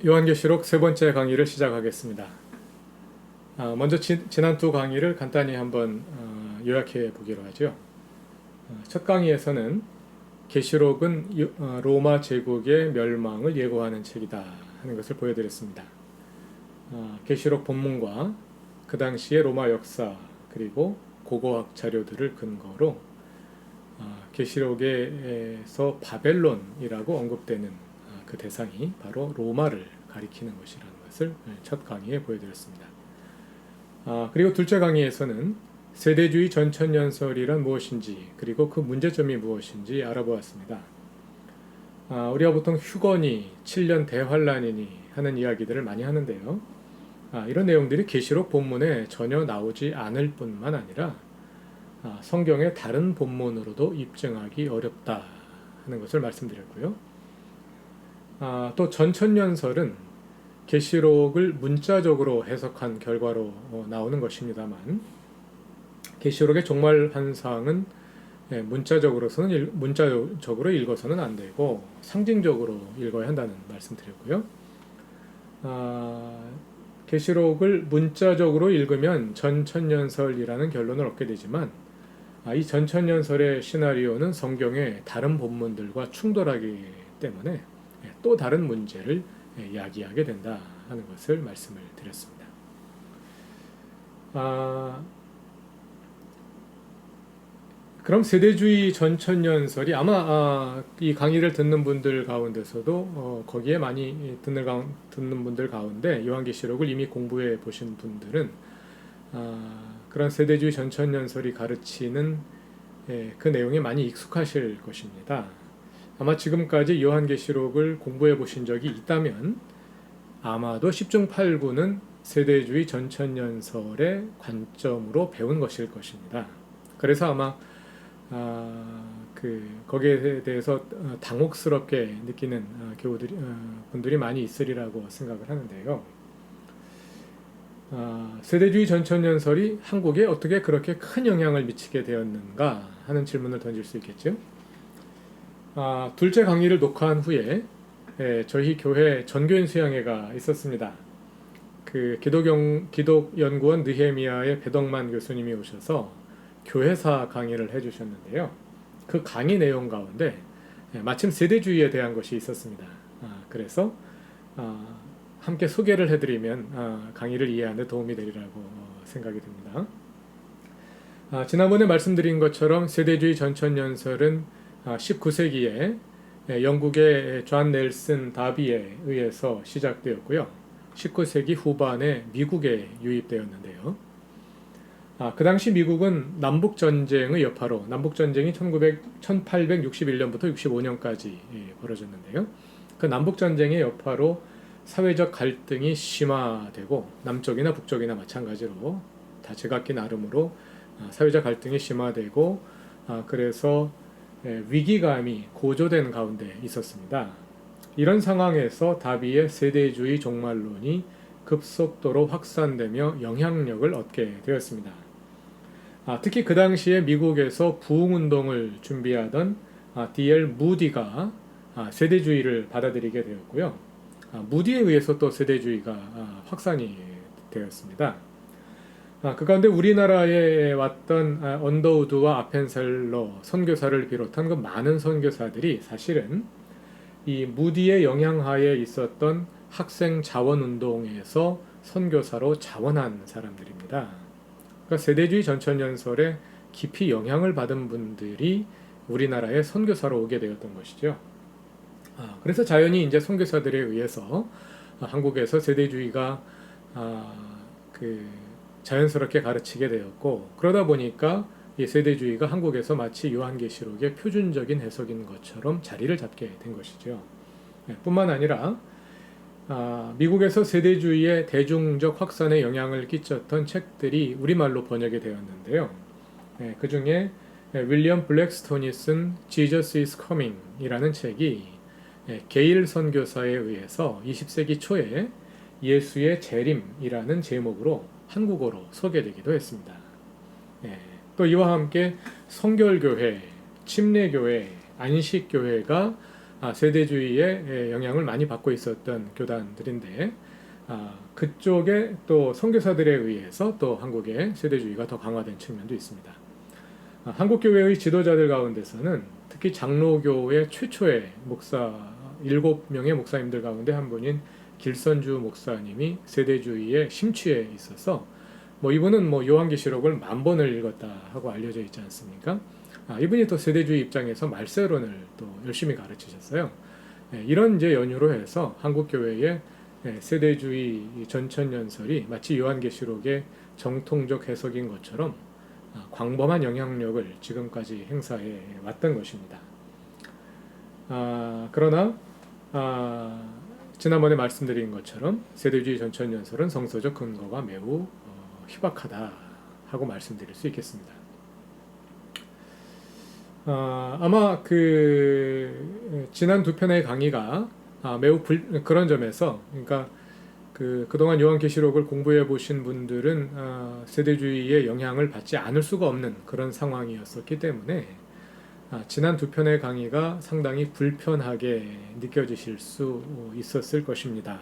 요한계시록 세 번째 강의를 시작하겠습니다. 먼저 지난 두 강의를 간단히 한번 요약해 보기로 하죠. 첫 강의에서는 계시록은 로마 제국의 멸망을 예고하는 책이다 하는 것을 보여드렸습니다. 계시록 본문과 그 당시의 로마 역사 그리고 고고학 자료들을 근거로 계시록에서 바벨론이라고 언급되는 그 대상이 바로 로마를 가리키는 것이라는 것을 첫 강의에 보여드렸습니다. 그리고 둘째 강의에서는 세대주의 전천년설이란 무엇인지 그리고 그 문제점이 무엇인지 알아보았습니다. 우리가 보통 휴거니 7년 대환란이니 하는 이야기들을 많이 하는데요. 이런 내용들이 계시록 본문에 전혀 나오지 않을 뿐만 아니라 성경의 다른 본문으로도 입증하기 어렵다 하는 것을 말씀드렸고요. 또 전천년설은 계시록을 문자적으로 해석한 결과로 나오는 것입니다만 계시록의 종말 환상은 문자적으로 읽어서는 안 되고 상징적으로 읽어야 한다는 말씀드렸고요. 계시록을 문자적으로 읽으면 전천년설이라는 결론을 얻게 되지만 이 전천년설의 시나리오는 성경의 다른 본문들과 충돌하기 때문에 또 다른 문제를 야기하게 된다 하는 것을 말씀을 드렸습니다. 그럼 세대주의 전천년설이 아마 이 강의를 듣는 분들 가운데서도 거기에 많이 듣는 분들 가운데 요한계시록을 이미 공부해 보신 분들은 그런 세대주의 전천년설이 가르치는 그 내용에 많이 익숙하실 것입니다. 아마 지금까지 요한계시록을 공부해 보신 적이 있다면 아마도 10중 8구는 세대주의 전천년설의 관점으로 배운 것일 것입니다. 그래서 아마 거기에 대해서 당혹스럽게 느끼는 분들이 많이 있으리라고 생각을 하는데요. 세대주의 전천년설이 한국에 어떻게 그렇게 큰 영향을 미치게 되었는가 하는 질문을 던질 수 있겠죠. 둘째 강의를 녹화한 후에 저희 교회 전교인 수양회가 있었습니다. 기독연구원 느헤미야의 배덕만 교수님이 오셔서 교회사 강의를 해주셨는데요. 그 강의 내용 가운데 마침 세대주의에 대한 것이 있었습니다. 그래서 함께 소개를 해드리면 강의를 이해하는 데 도움이 되리라고 생각이 듭니다. 지난번에 말씀드린 것처럼 세대주의 전천년설은 19세기에 영국의 존 넬슨 다비에 의해서 시작되었고요. 19세기 후반에 미국에 유입되었는데요. 그 당시 미국은 남북전쟁의 여파로 남북전쟁이 1861년부터 65년까지 벌어졌는데요. 그 남북전쟁의 여파로 사회적 갈등이 심화되고 남쪽이나 북쪽이나 마찬가지로 다 제각기 나름으로 사회적 갈등이 심화되고 그래서 위기감이 고조된 가운데 있었습니다. 이런 상황에서 다비의 세대주의 종말론이 급속도로 확산되며 영향력을 얻게 되었습니다. 특히 그 당시에 미국에서 부흥운동을 준비하던 D.L. 무디가 세대주의를 받아들이게 되었고요. 무디에 의해서 또 세대주의가 확산이 되었습니다. 그 가운데 우리나라에 왔던 언더우드와 아펜셀러 선교사를 비롯한 그 많은 선교사들이 사실은 이 무디의 영향하에 있었던 학생 자원운동에서 선교사로 자원한 사람들입니다. 그러니까 세대주의 전천년설에 깊이 영향을 받은 분들이 우리나라에 선교사로 오게 되었던 것이죠. 그래서 자연히 이제 선교사들에 의해서 한국에서 세대주의가 자연스럽게 가르치게 되었고 그러다 보니까 이 세대주의가 한국에서 마치 요한계시록의 표준적인 해석인 것처럼 자리를 잡게 된 것이죠. 뿐만 아니라 미국에서 세대주의의 대중적 확산에 영향을 끼쳤던 책들이 우리말로 번역이 되었는데요. 그 중에 윌리엄 블랙스톤이 쓴 Jesus is Coming 이라는 책이 게일 선교사에 의해서 20세기 초에 예수의 재림이라는 제목으로 한국어로 소개되기도 했습니다. 또 이와 함께 성결교회, 침례교회, 안식교회가 세대주의의 영향을 많이 받고 있었던 교단들인데 그쪽에 또 선교사들에 의해서 또 한국의 세대주의가 더 강화된 측면도 있습니다. 한국교회의 지도자들 가운데서는 특히 장로교회 최초의 목사 7명의 목사님들 가운데 한 분인 길선주 목사님이 세대주의에 심취해 있어서 이분은 요한계시록을 10,000번을 읽었다 하고 알려져 있지 않습니까? 이분이 또 세대주의 입장에서 말세론을 또 열심히 가르치셨어요. 이런 이제 연유로 해서 한국교회의 세대주의 전천연설이 마치 요한계시록의 정통적 해석인 것처럼 광범한 영향력을 지금까지 행사해 왔던 것입니다. 그러나 지난번에 말씀드린 것처럼 세대주의 전천연설은 성서적 근거가 매우 희박하다 하고 말씀드릴 수 있겠습니다. 아마 지난 두 편의 강의가 매우 그런 점에서, 그러니까 그동안 요한계시록을 공부해 보신 분들은 세대주의의 영향을 받지 않을 수가 없는 그런 상황이었었기 때문에 지난 두 편의 강의가 상당히 불편하게 느껴지실 수 있었을 것입니다.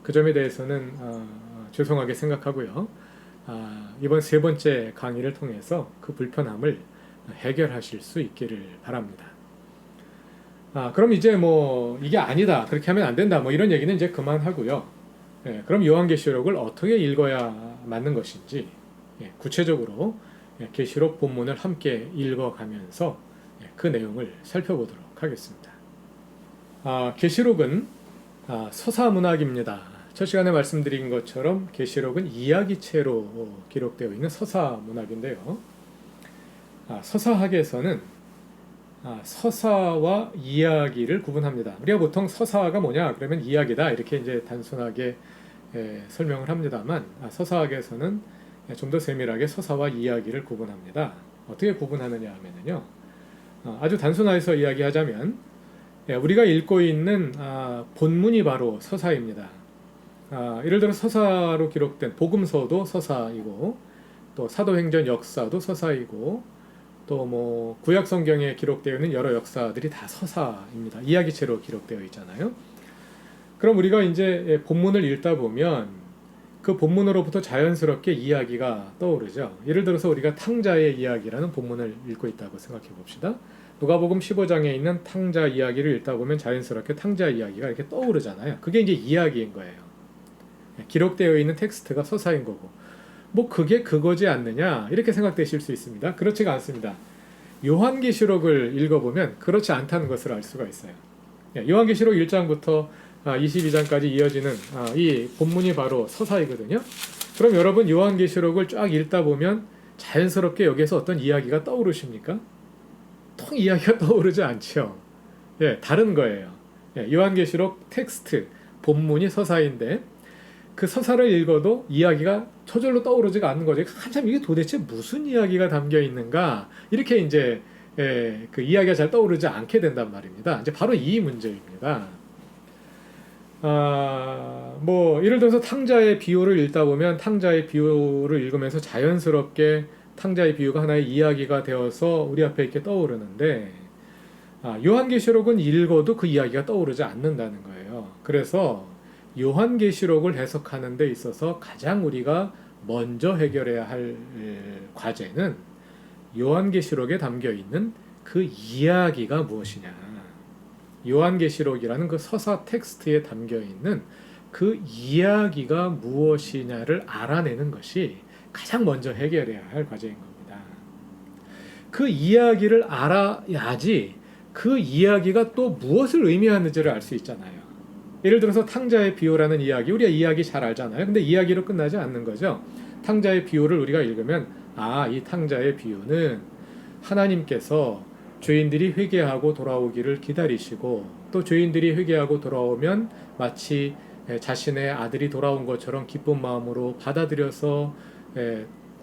그 점에 대해서는 죄송하게 생각하고요. 이번 세 번째 강의를 통해서 그 불편함을 해결하실 수 있기를 바랍니다. 그럼 이제 이게 아니다, 그렇게 하면 안 된다, 이런 얘기는 이제 그만하고요. 그럼 요한계시록을 어떻게 읽어야 맞는 것인지 구체적으로 계시록 본문을 함께 읽어가면서 그 내용을 살펴보도록 하겠습니다. 계시록은 서사문학입니다. 첫 시간에 말씀드린 것처럼 계시록은 이야기체로 기록되어 있는 서사문학인데요. 서사학에서는 서사와 이야기를 구분합니다. 우리가 보통 서사가 뭐냐 그러면 이야기다 이렇게 이제 단순하게 설명을 합니다만 서사학에서는 좀 더 세밀하게 서사와 이야기를 구분합니다. 어떻게 구분하느냐 하면요, 아주 단순화해서 이야기하자면 우리가 읽고 있는 본문이 바로 서사입니다. 예를 들어 서사로 기록된 복음서도 서사이고, 또 사도행전 역사도 서사이고, 또 구약 성경에 기록되어 있는 여러 역사들이 다 서사입니다. 이야기체로 기록되어 있잖아요. 그럼 우리가 이제 본문을 읽다 보면 그 본문으로부터 자연스럽게 이야기가 떠오르죠. 예를 들어서 우리가 탕자의 이야기라는 본문을 읽고 있다고 생각해 봅시다. 누가복음 15장에 있는 탕자 이야기를 읽다 보면 자연스럽게 탕자 이야기가 이렇게 떠오르잖아요. 그게 이제 이야기인 거예요. 기록되어 있는 텍스트가 서사인 거고, 그게 그거지 않느냐 이렇게 생각되실 수 있습니다. 그렇지가 않습니다. 요한계시록을 읽어보면 그렇지 않다는 것을 알 수가 있어요. 요한계시록 1장부터 22장까지 이어지는 이 본문이 바로 서사이거든요. 그럼 여러분 요한계시록을 쫙 읽다 보면 자연스럽게 여기에서 어떤 이야기가 떠오르십니까? 통 이야기가 떠오르지 않죠. 다른 거예요. 요한계시록 텍스트, 본문이 서사인데 그 서사를 읽어도 이야기가 저절로 떠오르지가 않는 거죠. 한참 이게 도대체 무슨 이야기가 담겨 있는가 이렇게 이제 그 이야기가 잘 떠오르지 않게 된단 말입니다. 이제 바로 이 문제입니다. 예를 들어서 탕자의 비유를 읽다 보면 탕자의 비유를 읽으면서 자연스럽게 탕자의 비유가 하나의 이야기가 되어서 우리 앞에 이렇게 떠오르는데 요한계시록은 읽어도 그 이야기가 떠오르지 않는다는 거예요. 그래서 요한계시록을 해석하는 데 있어서 가장 우리가 먼저 해결해야 할 과제는 요한계시록에 담겨 있는 그 이야기가 무엇이냐, 요한계시록이라는 그 서사 텍스트에 담겨 있는 그 이야기가 무엇이냐를 알아내는 것이 가장 먼저 해결해야 할 과제인 겁니다. 그 이야기를 알아야지 그 이야기가 또 무엇을 의미하는지를 알 수 있잖아요. 예를 들어서 탕자의 비유라는 이야기, 우리가 이야기 잘 알잖아요. 근데 이야기로 끝나지 않는 거죠. 탕자의 비유를 우리가 읽으면 이 탕자의 비유는 하나님께서 죄인들이 회개하고 돌아오기를 기다리시고, 또 죄인들이 회개하고 돌아오면 마치 자신의 아들이 돌아온 것처럼 기쁜 마음으로 받아들여서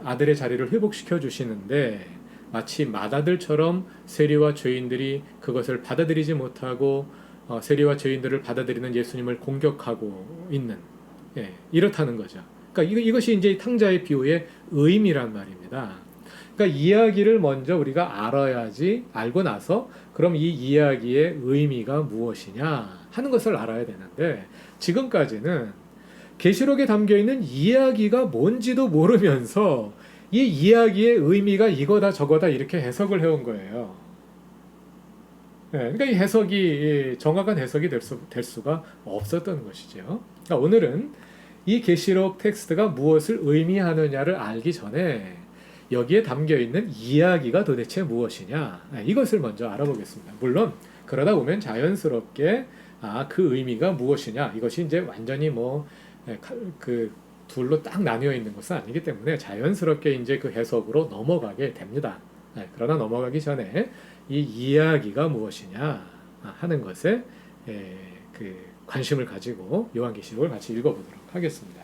아들의 자리를 회복시켜 주시는데, 마치 맏아들처럼 세리와 죄인들이 그것을 받아들이지 못하고 세리와 죄인들을 받아들이는 예수님을 공격하고 있는, 이렇다는 거죠. 그러니까 이것이 이제 탕자의 비유의 의미란 말입니다. 그러니까 이야기를 먼저 우리가 알아야지, 알고 나서 그럼 이 이야기의 의미가 무엇이냐 하는 것을 알아야 되는데, 지금까지는 계시록에 담겨 있는 이야기가 뭔지도 모르면서 이 이야기의 의미가 이거다 저거다 이렇게 해석을 해온 거예요. 그러니까 이 해석이 정확한 해석이 될 수가 없었던 것이죠. 그러니까 오늘은 이 계시록 텍스트가 무엇을 의미하느냐를 알기 전에 여기에 담겨 있는 이야기가 도대체 무엇이냐, 이것을 먼저 알아보겠습니다. 물론 그러다 보면 자연스럽게 그 의미가 무엇이냐, 이것이 이제 완전히 그 둘로 딱 나뉘어 있는 것은 아니기 때문에 자연스럽게 이제 그 해석으로 넘어가게 됩니다. 그러나 넘어가기 전에 이 이야기가 무엇이냐 하는 것에 그 관심을 가지고 요한계시록을 같이 읽어보도록 하겠습니다.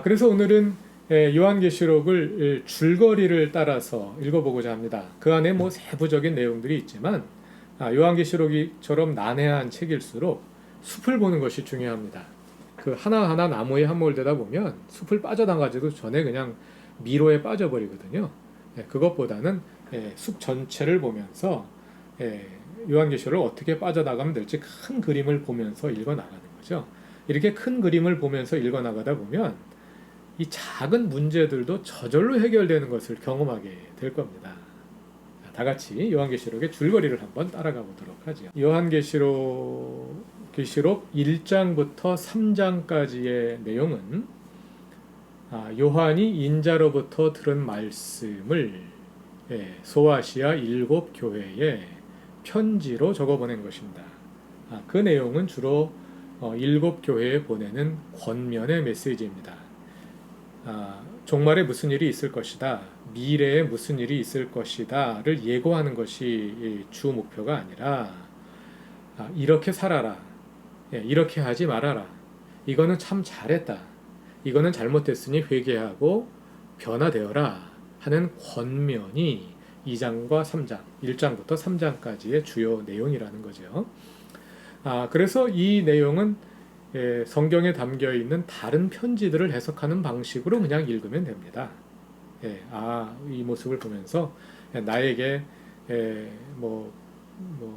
그래서 오늘은 요한계시록을 줄거리를 따라서 읽어보고자 합니다. 그 안에 세부적인 내용들이 있지만 요한계시록이처럼 난해한 책일수록 숲을 보는 것이 중요합니다. 그 하나하나 나무에 함몰되다 보면 숲을 빠져나가지도 전에 그냥 미로에 빠져버리거든요. 그것보다는 숲 전체를 보면서 요한계시록을 어떻게 빠져나가면 될지 큰 그림을 보면서 읽어나가는 거죠. 이렇게 큰 그림을 보면서 읽어나가다 보면 이 작은 문제들도 저절로 해결되는 것을 경험하게 될 겁니다. 다 같이 요한계시록의 줄거리를 한번 따라가 보도록 하죠. 요한계시록 1장부터 3장까지의 내용은 요한이 인자로부터 들은 말씀을 소아시아 7 교회에 편지로 적어보낸 것입니다. 그 내용은 주로 7 교회에 보내는 권면의 메시지입니다. 종말에 무슨 일이 있을 것이다, 미래에 무슨 일이 있을 것이다를 예고하는 것이 주 목표가 아니라 이렇게 살아라, 이렇게 하지 말아라, 이거는 참 잘했다, 이거는 잘못됐으니 회개하고 변화되어라 하는 권면이 2장과 3장, 1장부터 3장까지의 주요 내용이라는 거죠. 그래서 이 내용은 성경에 담겨 있는 다른 편지들을 해석하는 방식으로 그냥 읽으면 됩니다. 이 모습을 보면서 나에게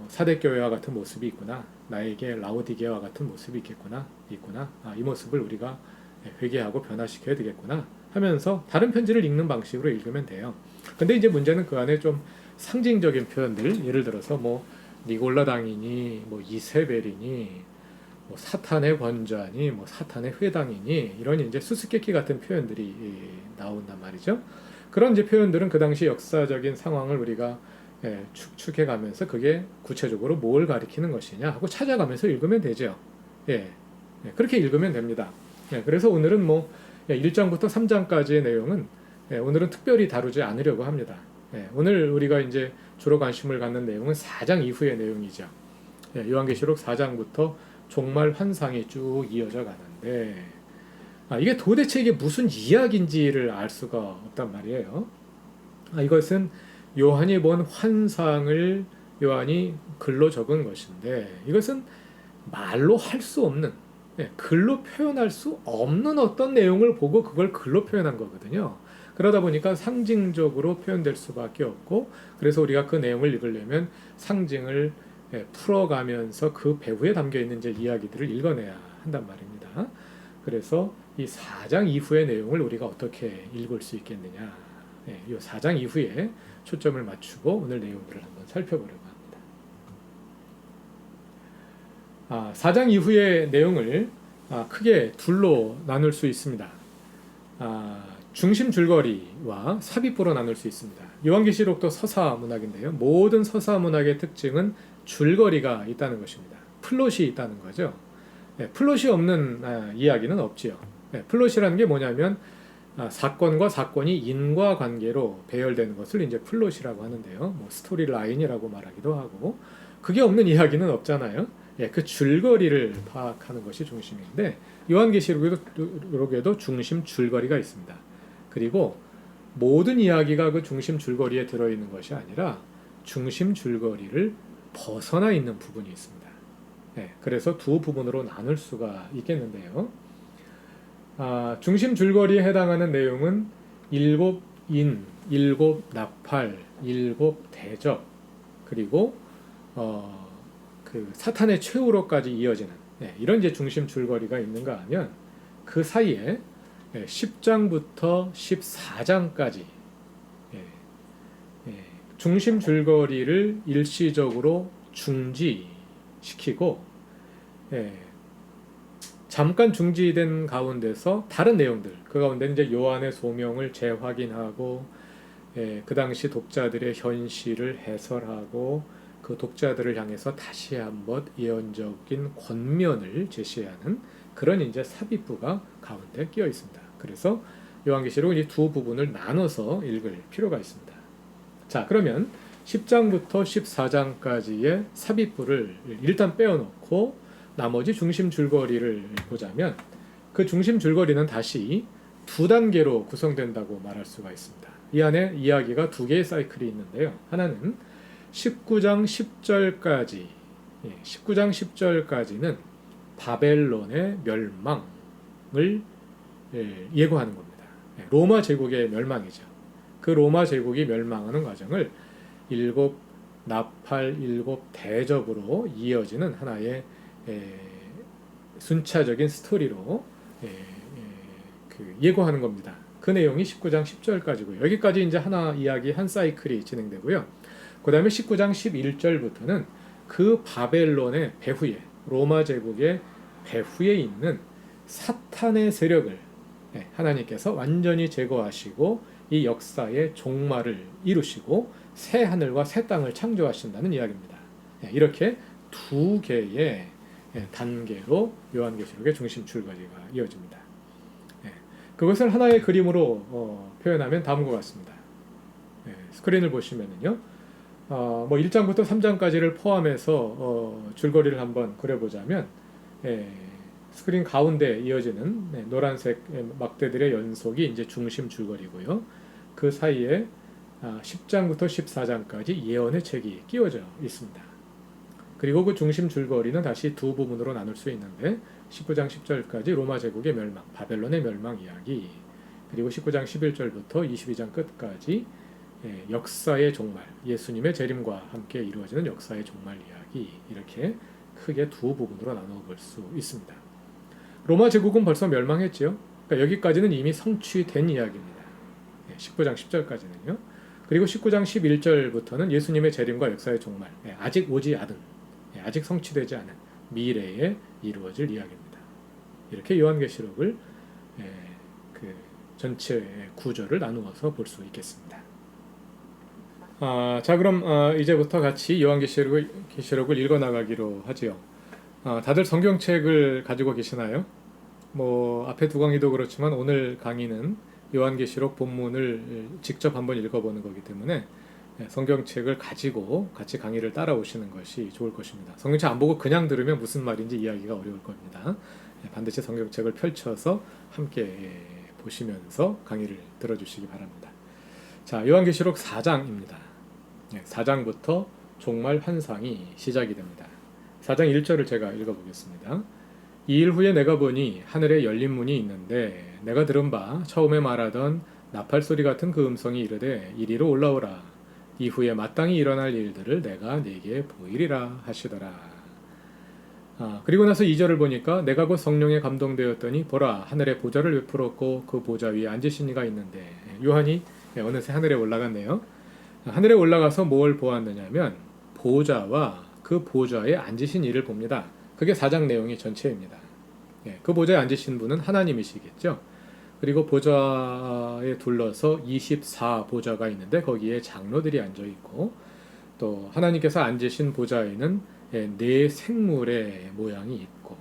사대교회와 같은 모습이 있구나, 나에게 라오디게와 같은 모습이 있구나. 이 모습을 우리가 회개하고 변화시켜야 되겠구나 하면서 다른 편지를 읽는 방식으로 읽으면 돼요. 근데 이제 문제는 그 안에 좀 상징적인 표현들, 예를 들어서 니골라당이니 이세벨이니 사탄의 권좌니 사탄의 회당이니 이런 이제 수수께끼 같은 표현들이 나온단 말이죠. 그런 이제 표현들은 그 당시 역사적인 상황을 우리가 축축해가면서 그게 구체적으로 뭘 가리키는 것이냐 하고 찾아가면서 읽으면 되죠. 그렇게 읽으면 됩니다. 그래서 오늘은 1장부터 3장까지의 내용은 오늘은 특별히 다루지 않으려고 합니다. 오늘 우리가 이제 주로 관심을 갖는 내용은 4장 이후의 내용이죠. 요한계시록 4장부터 종말 환상이 쭉 이어져 가는데 이게 도대체 이게 무슨 이야기인지를 알 수가 없단 말이에요. 이것은 요한이 본 환상을 요한이 글로 적은 것인데, 이것은 말로 할 수 없는, 글로 표현할 수 없는 어떤 내용을 보고 그걸 글로 표현한 거거든요. 그러다 보니까 상징적으로 표현될 수밖에 없고, 그래서 우리가 그 내용을 읽으려면 상징을 풀어가면서 그 배후에 담겨 있는 이제 이야기들을 읽어내야 한단 말입니다. 그래서 이 4장 이후의 내용을 우리가 어떻게 읽을 수 있겠느냐, 이 4장 이후에 초점을 맞추고 오늘 내용들을 한번 살펴보려고 합니다. 4장 이후의 내용을 크게 둘로 나눌 수 있습니다. 중심 줄거리와 삽입부로 나눌 수 있습니다. 요한계시록도 서사문학인데요. 모든 서사문학의 특징은 줄거리가 있다는 것입니다. 플롯이 있다는 거죠. 플롯이 없는 이야기는 없지요. 플롯이라는 게 뭐냐면 사건과 사건이 인과관계로 배열되는 것을 이제 플롯이라고 하는데요. 스토리 라인이라고 말하기도 하고, 그게 없는 이야기는 없잖아요. 그 줄거리를 파악하는 것이 중심인데, 요한계시록에도 중심 줄거리가 있습니다. 그리고 모든 이야기가 그 중심 줄거리에 들어있는 것이 아니라 중심 줄거리를 벗어나 있는 부분이 있습니다. 그래서 두 부분으로 나눌 수가 있겠는데요. 중심 줄거리에 해당하는 내용은 일곱 인, 일곱 나팔, 일곱 대접, 그리고 그 사탄의 최후로까지 이어지는 이런 이제 중심 줄거리가 있는가 하면 그 사이에 10장부터 14장까지 중심 줄거리를 일시적으로 중지시키고 잠깐 중지된 가운데서 다른 내용들, 그 가운데 이제 요한의 소명을 재확인하고 그 당시 독자들의 현실을 해설하고 그 독자들을 향해서 다시 한번 예언적인 권면을 제시하는 그런 이제 삽입부가 가운데 끼어 있습니다. 그래서 요한계시록은 이 두 부분을 나눠서 읽을 필요가 있습니다. 자, 그러면 10장부터 14장까지의 삽입부를 일단 빼어놓고 나머지 중심 줄거리를 보자면 그 중심 줄거리는 다시 두 단계로 구성된다고 말할 수가 있습니다. 이 안에 이야기가 두 개의 사이클이 있는데요. 하나는 19장 10절까지, 19장 10절까지는 바벨론의 멸망을 예고하는 겁니다. 로마 제국의 멸망이죠. 그 로마 제국이 멸망하는 과정을 일곱 나팔, 일곱 대접으로 이어지는 하나의 순차적인 스토리로 예고하는 겁니다. 그 내용이 19장 10절까지고요. 여기까지 이제 하나 이야기 한 사이클이 진행되고요. 그 다음에 19장 11절부터는 그 바벨론의 배후에, 로마 제국의 배후에 있는 사탄의 세력을 하나님께서 완전히 제거하시고 이 역사의 종말을 이루시고 새 하늘과 새 땅을 창조하신다는 이야기입니다. 이렇게 두 개의 단계로 요한계시록의 중심 줄거리가 이어집니다. 그것을 하나의 그림으로 표현하면 다음과 같습니다. 스크린을 보시면은요, 뭐 1장부터 3장까지를 포함해서 줄거리를 한번 그려보자면 스크린 가운데 이어지는 노란색 막대들의 연속이 이제 중심 줄거리고요. 그 사이에 10장부터 14장까지 예언의 책이 끼워져 있습니다. 그리고 그 중심 줄거리는 다시 두 부분으로 나눌 수 있는데 19장 10절까지 로마 제국의 멸망, 바벨론의 멸망 이야기, 그리고 19장 11절부터 22장 끝까지 역사의 종말, 예수님의 재림과 함께 이루어지는 역사의 종말 이야기, 이렇게 크게 두 부분으로 나누어 볼 수 있습니다. 로마 제국은 벌써 멸망했죠. 그러니까 여기까지는 이미 성취된 이야기입니다. 19장 10절까지는요. 그리고 19장 11절부터는 예수님의 재림과 역사의 종말, 아직 오지 않은, 아직 성취되지 않은 미래에 이루어질 이야기입니다. 이렇게 요한계시록을 그 전체 구조를 나누어서 볼 수 있겠습니다. 자, 그럼 이제부터 같이 요한계시록을 읽어나가기로 하지요. 다들 성경책을 가지고 계시나요? 뭐 앞에 두 강의도 그렇지만 오늘 강의는 요한계시록 본문을 직접 한번 읽어보는 거기 때문에 성경책을 가지고 같이 강의를 따라오시는 것이 좋을 것입니다. 성경책 안 보고 그냥 들으면 무슨 말인지 이해하기가 어려울 겁니다. 반드시 성경책을 펼쳐서 함께 보시면서 강의를 들어주시기 바랍니다. 자, 요한계시록 4장입니다. 4장부터 종말 환상이 시작이 됩니다. 4장 1절을 제가 읽어보겠습니다. 이 일 후에 내가 보니 하늘에 열린 문이 있는데 내가 들은 바 처음에 말하던 나팔 소리 같은 그 음성이 이르되 이리로 올라오라. 이후에 마땅히 일어날 일들을 내가 네게 보이리라 하시더라. 그리고 나서 2절을 보니까 내가 곧 성령에 감동되었더니 보라 하늘에 보좌를 베풀었고 그 보좌 위에 앉으신 이가 있는데 요한이 어느새 하늘에 올라갔네요. 하늘에 올라가서 뭘 보았느냐면 보좌와 그 보좌에 앉으신 이를 봅니다. 그게 4장 내용이 전체입니다. 그 보좌에 앉으신 분은 하나님이시겠죠. 그리고 보좌에 둘러서 24보좌가 있는데 거기에 장로들이 앉아있고 또 하나님께서 앉으신 보좌에는 네 생물의 모양이 있고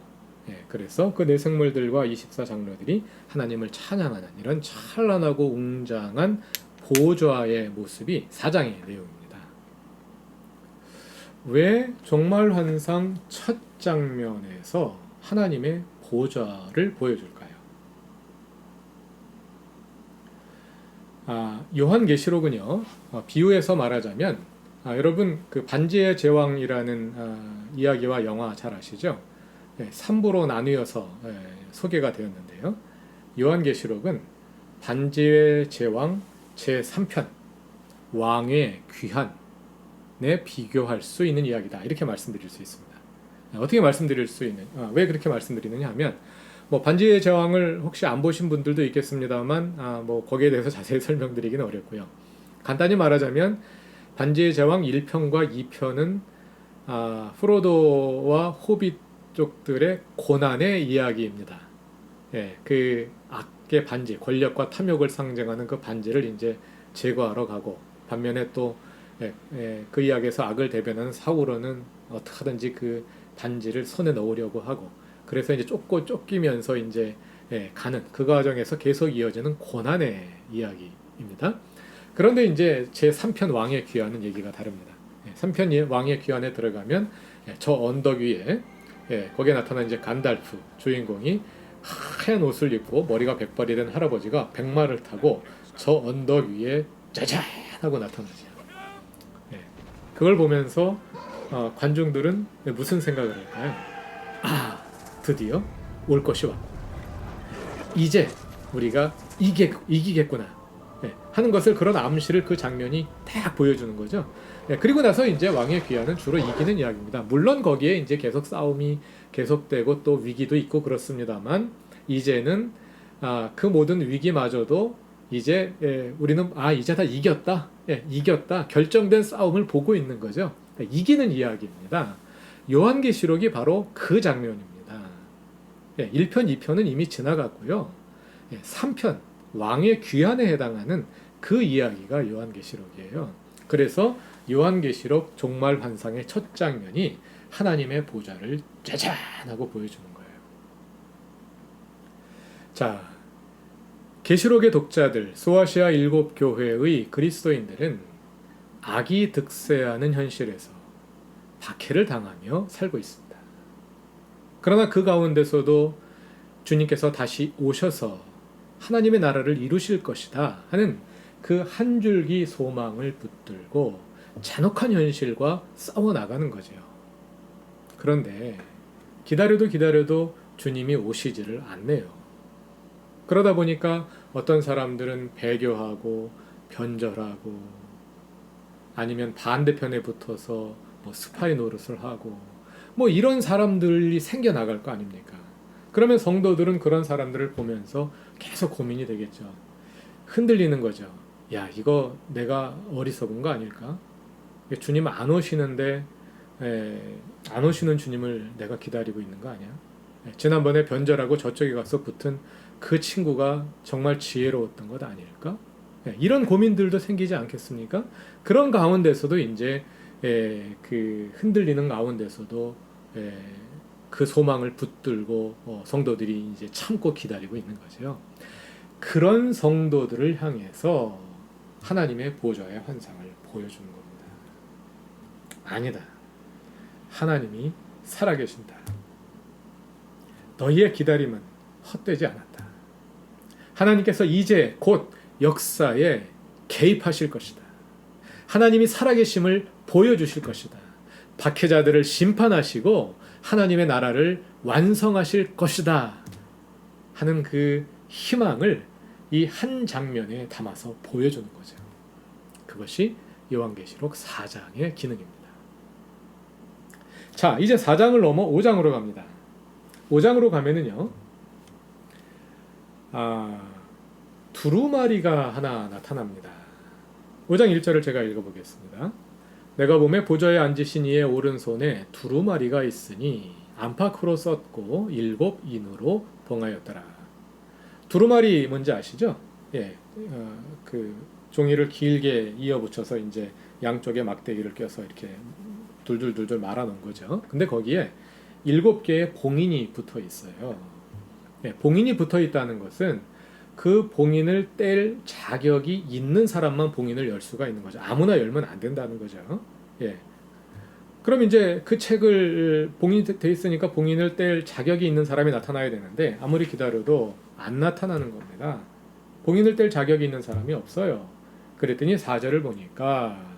그래서 그 네 생물들과 24장로들이 하나님을 찬양하는 이런 찬란하고 웅장한 보좌의 모습이 4장의 내용입니다. 왜 종말 환상 첫 장면에서 하나님의 보좌를 보여줄까요? 요한계시록은요, 비유해서 말하자면, 여러분 그 반지의 제왕이라는 이야기와 영화 잘 아시죠? 3부로 나뉘어서 소개가 되었는데요. 요한계시록은 반지의 제왕 제3편 왕의 귀환에 비교할 수 있는 이야기다. 이렇게 말씀드릴 수 있습니다. 어떻게 말씀드릴 수 있는, 왜 그렇게 말씀드리느냐 하면, 뭐 반지의 제왕을 혹시 안 보신 분들도 있겠습니다만, 뭐 거기에 대해서 자세히 설명드리기는 어렵고요. 간단히 말하자면 반지의 제왕 1편과 2편은 프로도와 호빗 쪽들의 고난의 이야기입니다. 예, 그 악의 반지, 권력과 탐욕을 상징하는 그 반지를 이제 제거하러 가고, 반면에 또 그 이야기에서 악을 대변하는 사울은 어떻게 하든지 그 반지를 손에 넣으려고 하고, 그래서 이제 쫓기면서 이제 가는 그 과정에서 계속 이어지는 고난의 이야기입니다. 그런데 이제 제 3편 왕의 귀환은 얘기가 다릅니다. 3편 왕의 귀환에 들어가면 저 언덕 위에 거기에 나타난 이제 간달프 주인공이 하얀 옷을 입고 머리가 백발이 된 할아버지가 백마를 타고 저 언덕 위에 짜잔 하고 나타나죠. 그걸 보면서 관중들은 무슨 생각을 할까요? 드디어 올 것이 왔고 이제 우리가 이기겠구나 하는 것을, 그런 암시를 그 장면이 딱 보여주는 거죠. 그리고 나서 이제 왕의 귀환은 주로 이기는 이야기입니다. 물론 거기에 이제 계속 싸움이 계속되고 또 위기도 있고 그렇습니다만, 이제는 그 모든 위기마저도 이제 우리는 이제 다 이겼다, 이겼다, 결정된 싸움을 보고 있는 거죠. 이기는 이야기입니다. 요한계시록이 바로 그 장면입니다. 1편, 2편은 이미 지나갔고요. 3편 왕의 귀환에 해당하는 그 이야기가 요한계시록이에요. 그래서 요한계시록 종말 환상의 첫 장면이 하나님의 보좌를 짜잔 하고 보여주는 거예요. 자, 계시록의 독자들, 소아시아 7교회의 그리스도인들은 악이 득세하는 현실에서 박해를 당하며 살고 있습니다. 그러나 그 가운데서도 주님께서 다시 오셔서 하나님의 나라를 이루실 것이다 하는 그 한 줄기 소망을 붙들고 잔혹한 현실과 싸워 나가는 거죠. 그런데 기다려도 주님이 오시지를 않네요. 그러다 보니까 어떤 사람들은 배교하고 변절하고, 아니면 반대편에 붙어서 뭐 스파이 노릇을 하고, 뭐 이런 사람들이 생겨나갈 거 아닙니까? 그러면 성도들은 그런 사람들을 보면서 계속 고민이 되겠죠. 흔들리는 거죠. 야, 이거 내가 어리석은 거 아닐까? 주님 안 오시는데 안 오시는 주님을 내가 기다리고 있는 거 아니야? 지난번에 변절하고 저쪽에 가서 붙은 그 친구가 정말 지혜로웠던 것 아닐까? 이런 고민들도 생기지 않겠습니까? 그런 가운데서도 이제 그 흔들리는 가운데서도 그 소망을 붙들고 성도들이 이제 참고 기다리고 있는 거죠. 그런 성도들을 향해서 하나님의 보좌의 환상을 보여주는 겁니다. 아니다. 하나님이 살아계신다. 너희의 기다림은 헛되지 않았다. 하나님께서 이제 곧 역사에 개입하실 것이다. 하나님이 살아계심을 보여주실 것이다. 박해자들을 심판하시고 하나님의 나라를 완성하실 것이다 하는 그 희망을 이 한 장면에 담아서 보여주는 거죠. 그것이 요한계시록 4장의 기능입니다. 자, 이제 4장을 넘어 5장으로 갑니다. 5장으로 가면은요, 두루마리가 하나 나타납니다. 5장 1절을 제가 읽어보겠습니다. 내가 보매 보좌에 앉으신 이의 오른손에 두루마리가 있으니 안팎으로 썼고 7 인으로 봉하였더라. 두루마리 뭔지 아시죠? 그 종이를 길게 이어붙여서 이제 양쪽에 막대기를 껴서 이렇게 둘둘둘둘 말아놓은 거죠. 근데 거기에 7개의 봉인이 붙어 있어요. 봉인이 붙어 있다는 것은 그 봉인을 뗄 자격이 있는 사람만 봉인을 열 수가 있는 거죠. 아무나 열면 안 된다는 거죠. 그럼 이제 그 책을 봉인이 돼 있으니까 봉인을 뗄 자격이 있는 사람이 나타나야 되는데 아무리 기다려도 안 나타나는 겁니다. 봉인을 뗄 자격이 있는 사람이 없어요. 그랬더니 4절을 보니까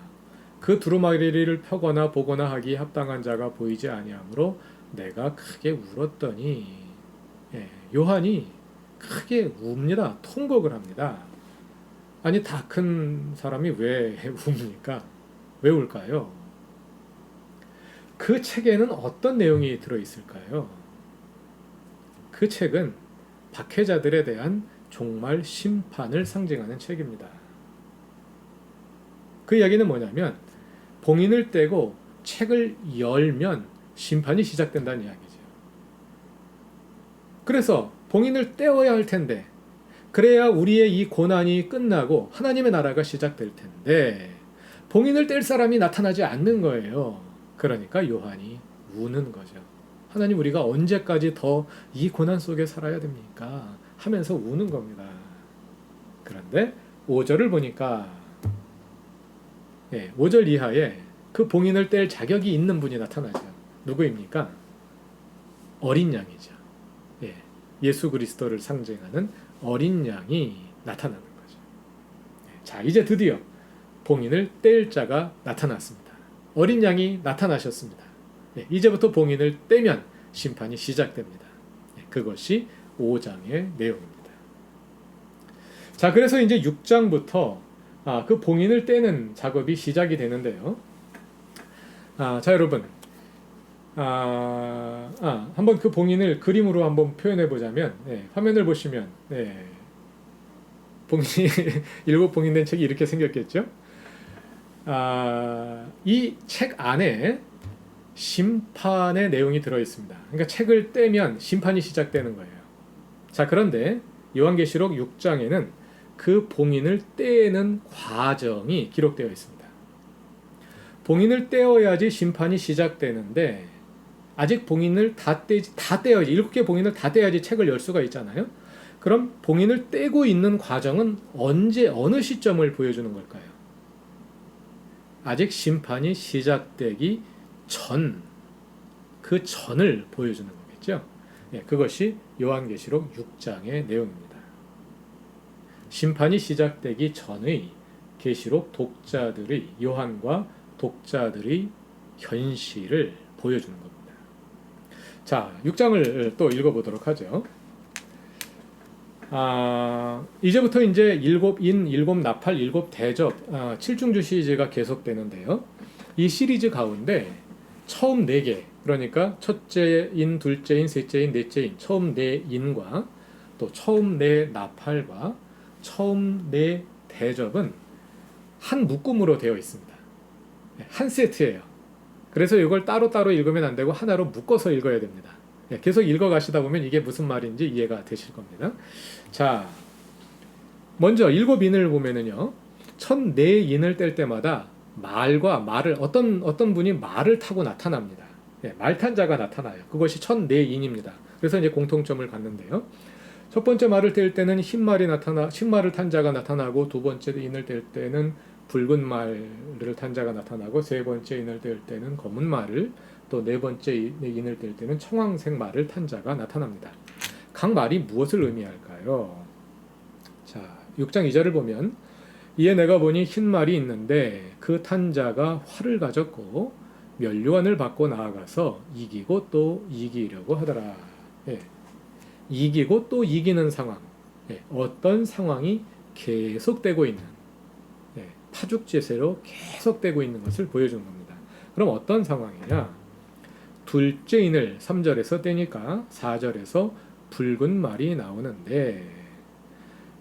그 두루마리를 펴거나 보거나 하기 합당한 자가 보이지 아니하므로 내가 크게 울었더니 요한이 크게 웁니다. 통곡을 합니다. 아니 다 큰 사람이 왜 웁니까? 왜 울까요? 그 책에는 어떤 내용이 들어있을까요? 그 책은 박해자들에 대한 종말 심판을 상징하는 책입니다. 그 이야기는 뭐냐면 봉인을 떼고 책을 열면 심판이 시작된다는 이야기죠. 그래서 봉인을 떼어야 할 텐데 그래야 우리의 이 고난이 끝나고 하나님의 나라가 시작될 텐데 봉인을 뗄 사람이 나타나지 않는 거예요. 그러니까 요한이 우는 거죠. 하나님 우리가 언제까지 더 이 고난 속에 살아야 됩니까? 하면서 우는 겁니다. 그런데 5절을 보니까 5절 이하에 그 봉인을 뗄 자격이 있는 분이 나타나죠. 누구입니까? 어린 양이죠. 예수 그리스도를 상징하는 어린 양이 나타나는 거죠. 자, 이제 드디어 봉인을 뗄 자가 나타났습니다. 어린 양이 나타나셨습니다. 이제부터 봉인을 떼면 심판이 시작됩니다. 그것이 5장의 내용입니다. 자, 그래서 이제 6장부터 그 봉인을 떼는 작업이 시작이 되는데요. 자, 여러분, 한번 그 봉인을 그림으로 한번 표현해 보자면, 화면을 보시면, 봉인이 일곱 봉인된 책이 이렇게 생겼겠죠. 이 책 안에 심판의 내용이 들어 있습니다. 그러니까 책을 떼면 심판이 시작되는 거예요. 자, 그런데 요한계시록 6장에는 그 봉인을 떼는 과정이 기록되어 있습니다. 봉인을 떼어야지 심판이 시작되는데 아직 봉인을 다 떼야지 7개 봉인을 다 떼야지 책을 열 수가 있잖아요. 그럼 봉인을 떼고 있는 과정은 언제 어느 시점을 보여주는 걸까요? 아직 심판이 시작되기 전, 그 전을 보여주는 거겠죠. 그것이 요한계시록 6장의 내용입니다. 심판이 시작되기 전의 계시록 독자들의 요한과 독자들의 현실을 보여주는 겁니다. 자, 6장을 또 읽어보도록 하죠. 이제부터 이제 일곱 인, 일곱 나팔, 일곱 대접, 칠중주 시리즈가 계속되는데요. 이 시리즈 가운데 처음 4개, 그러니까 첫째 인, 둘째 인, 셋째 인, 넷째 인, 처음 4인과 또 처음 4 나팔과 처음 4 대접은 한 묶음으로 되어 있습니다. 한 세트예요. 그래서 이걸 따로따로 읽으면 안 되고 하나로 묶어서 읽어야 됩니다. 계속 읽어가시다 보면 이게 무슨 말인지 이해가 되실 겁니다. 자, 먼저 7인을 보면은요, 첫 4인을 뗄 때마다 말과 말을 어떤 분이 말을 타고 나타납니다. 말탄 자가 나타나요. 그것이 첫 4인입니다. 그래서 이제 공통점을 갖는데요. 첫 번째 말을 뗄 때는 흰말을 탄 자가 나타나고, 두 번째 인을 뗄 때는 붉은 말을 탄 자가 나타나고, 세 번째 인을 뗄 때는 검은 말을, 또 네 번째 인을 뗄 때는 청황색 말을 탄 자가 나타납니다. 각 말이 무엇을 의미할까요? 자, 6장 2절을 보면 이에 내가 보니 흰 말이 있는데 그 탄 자가 활을 가졌고 면류관을 받고 나아가서 이기고 또 이기려고 하더라. 이기고 또 이기는 상황, 어떤 상황이 계속되고 있는, 파죽지세로 계속되고 있는 것을 보여주는 겁니다. 그럼 어떤 상황이냐? 둘째 인을 3절에서 떼니까 4절에서 붉은 말이 나오는데,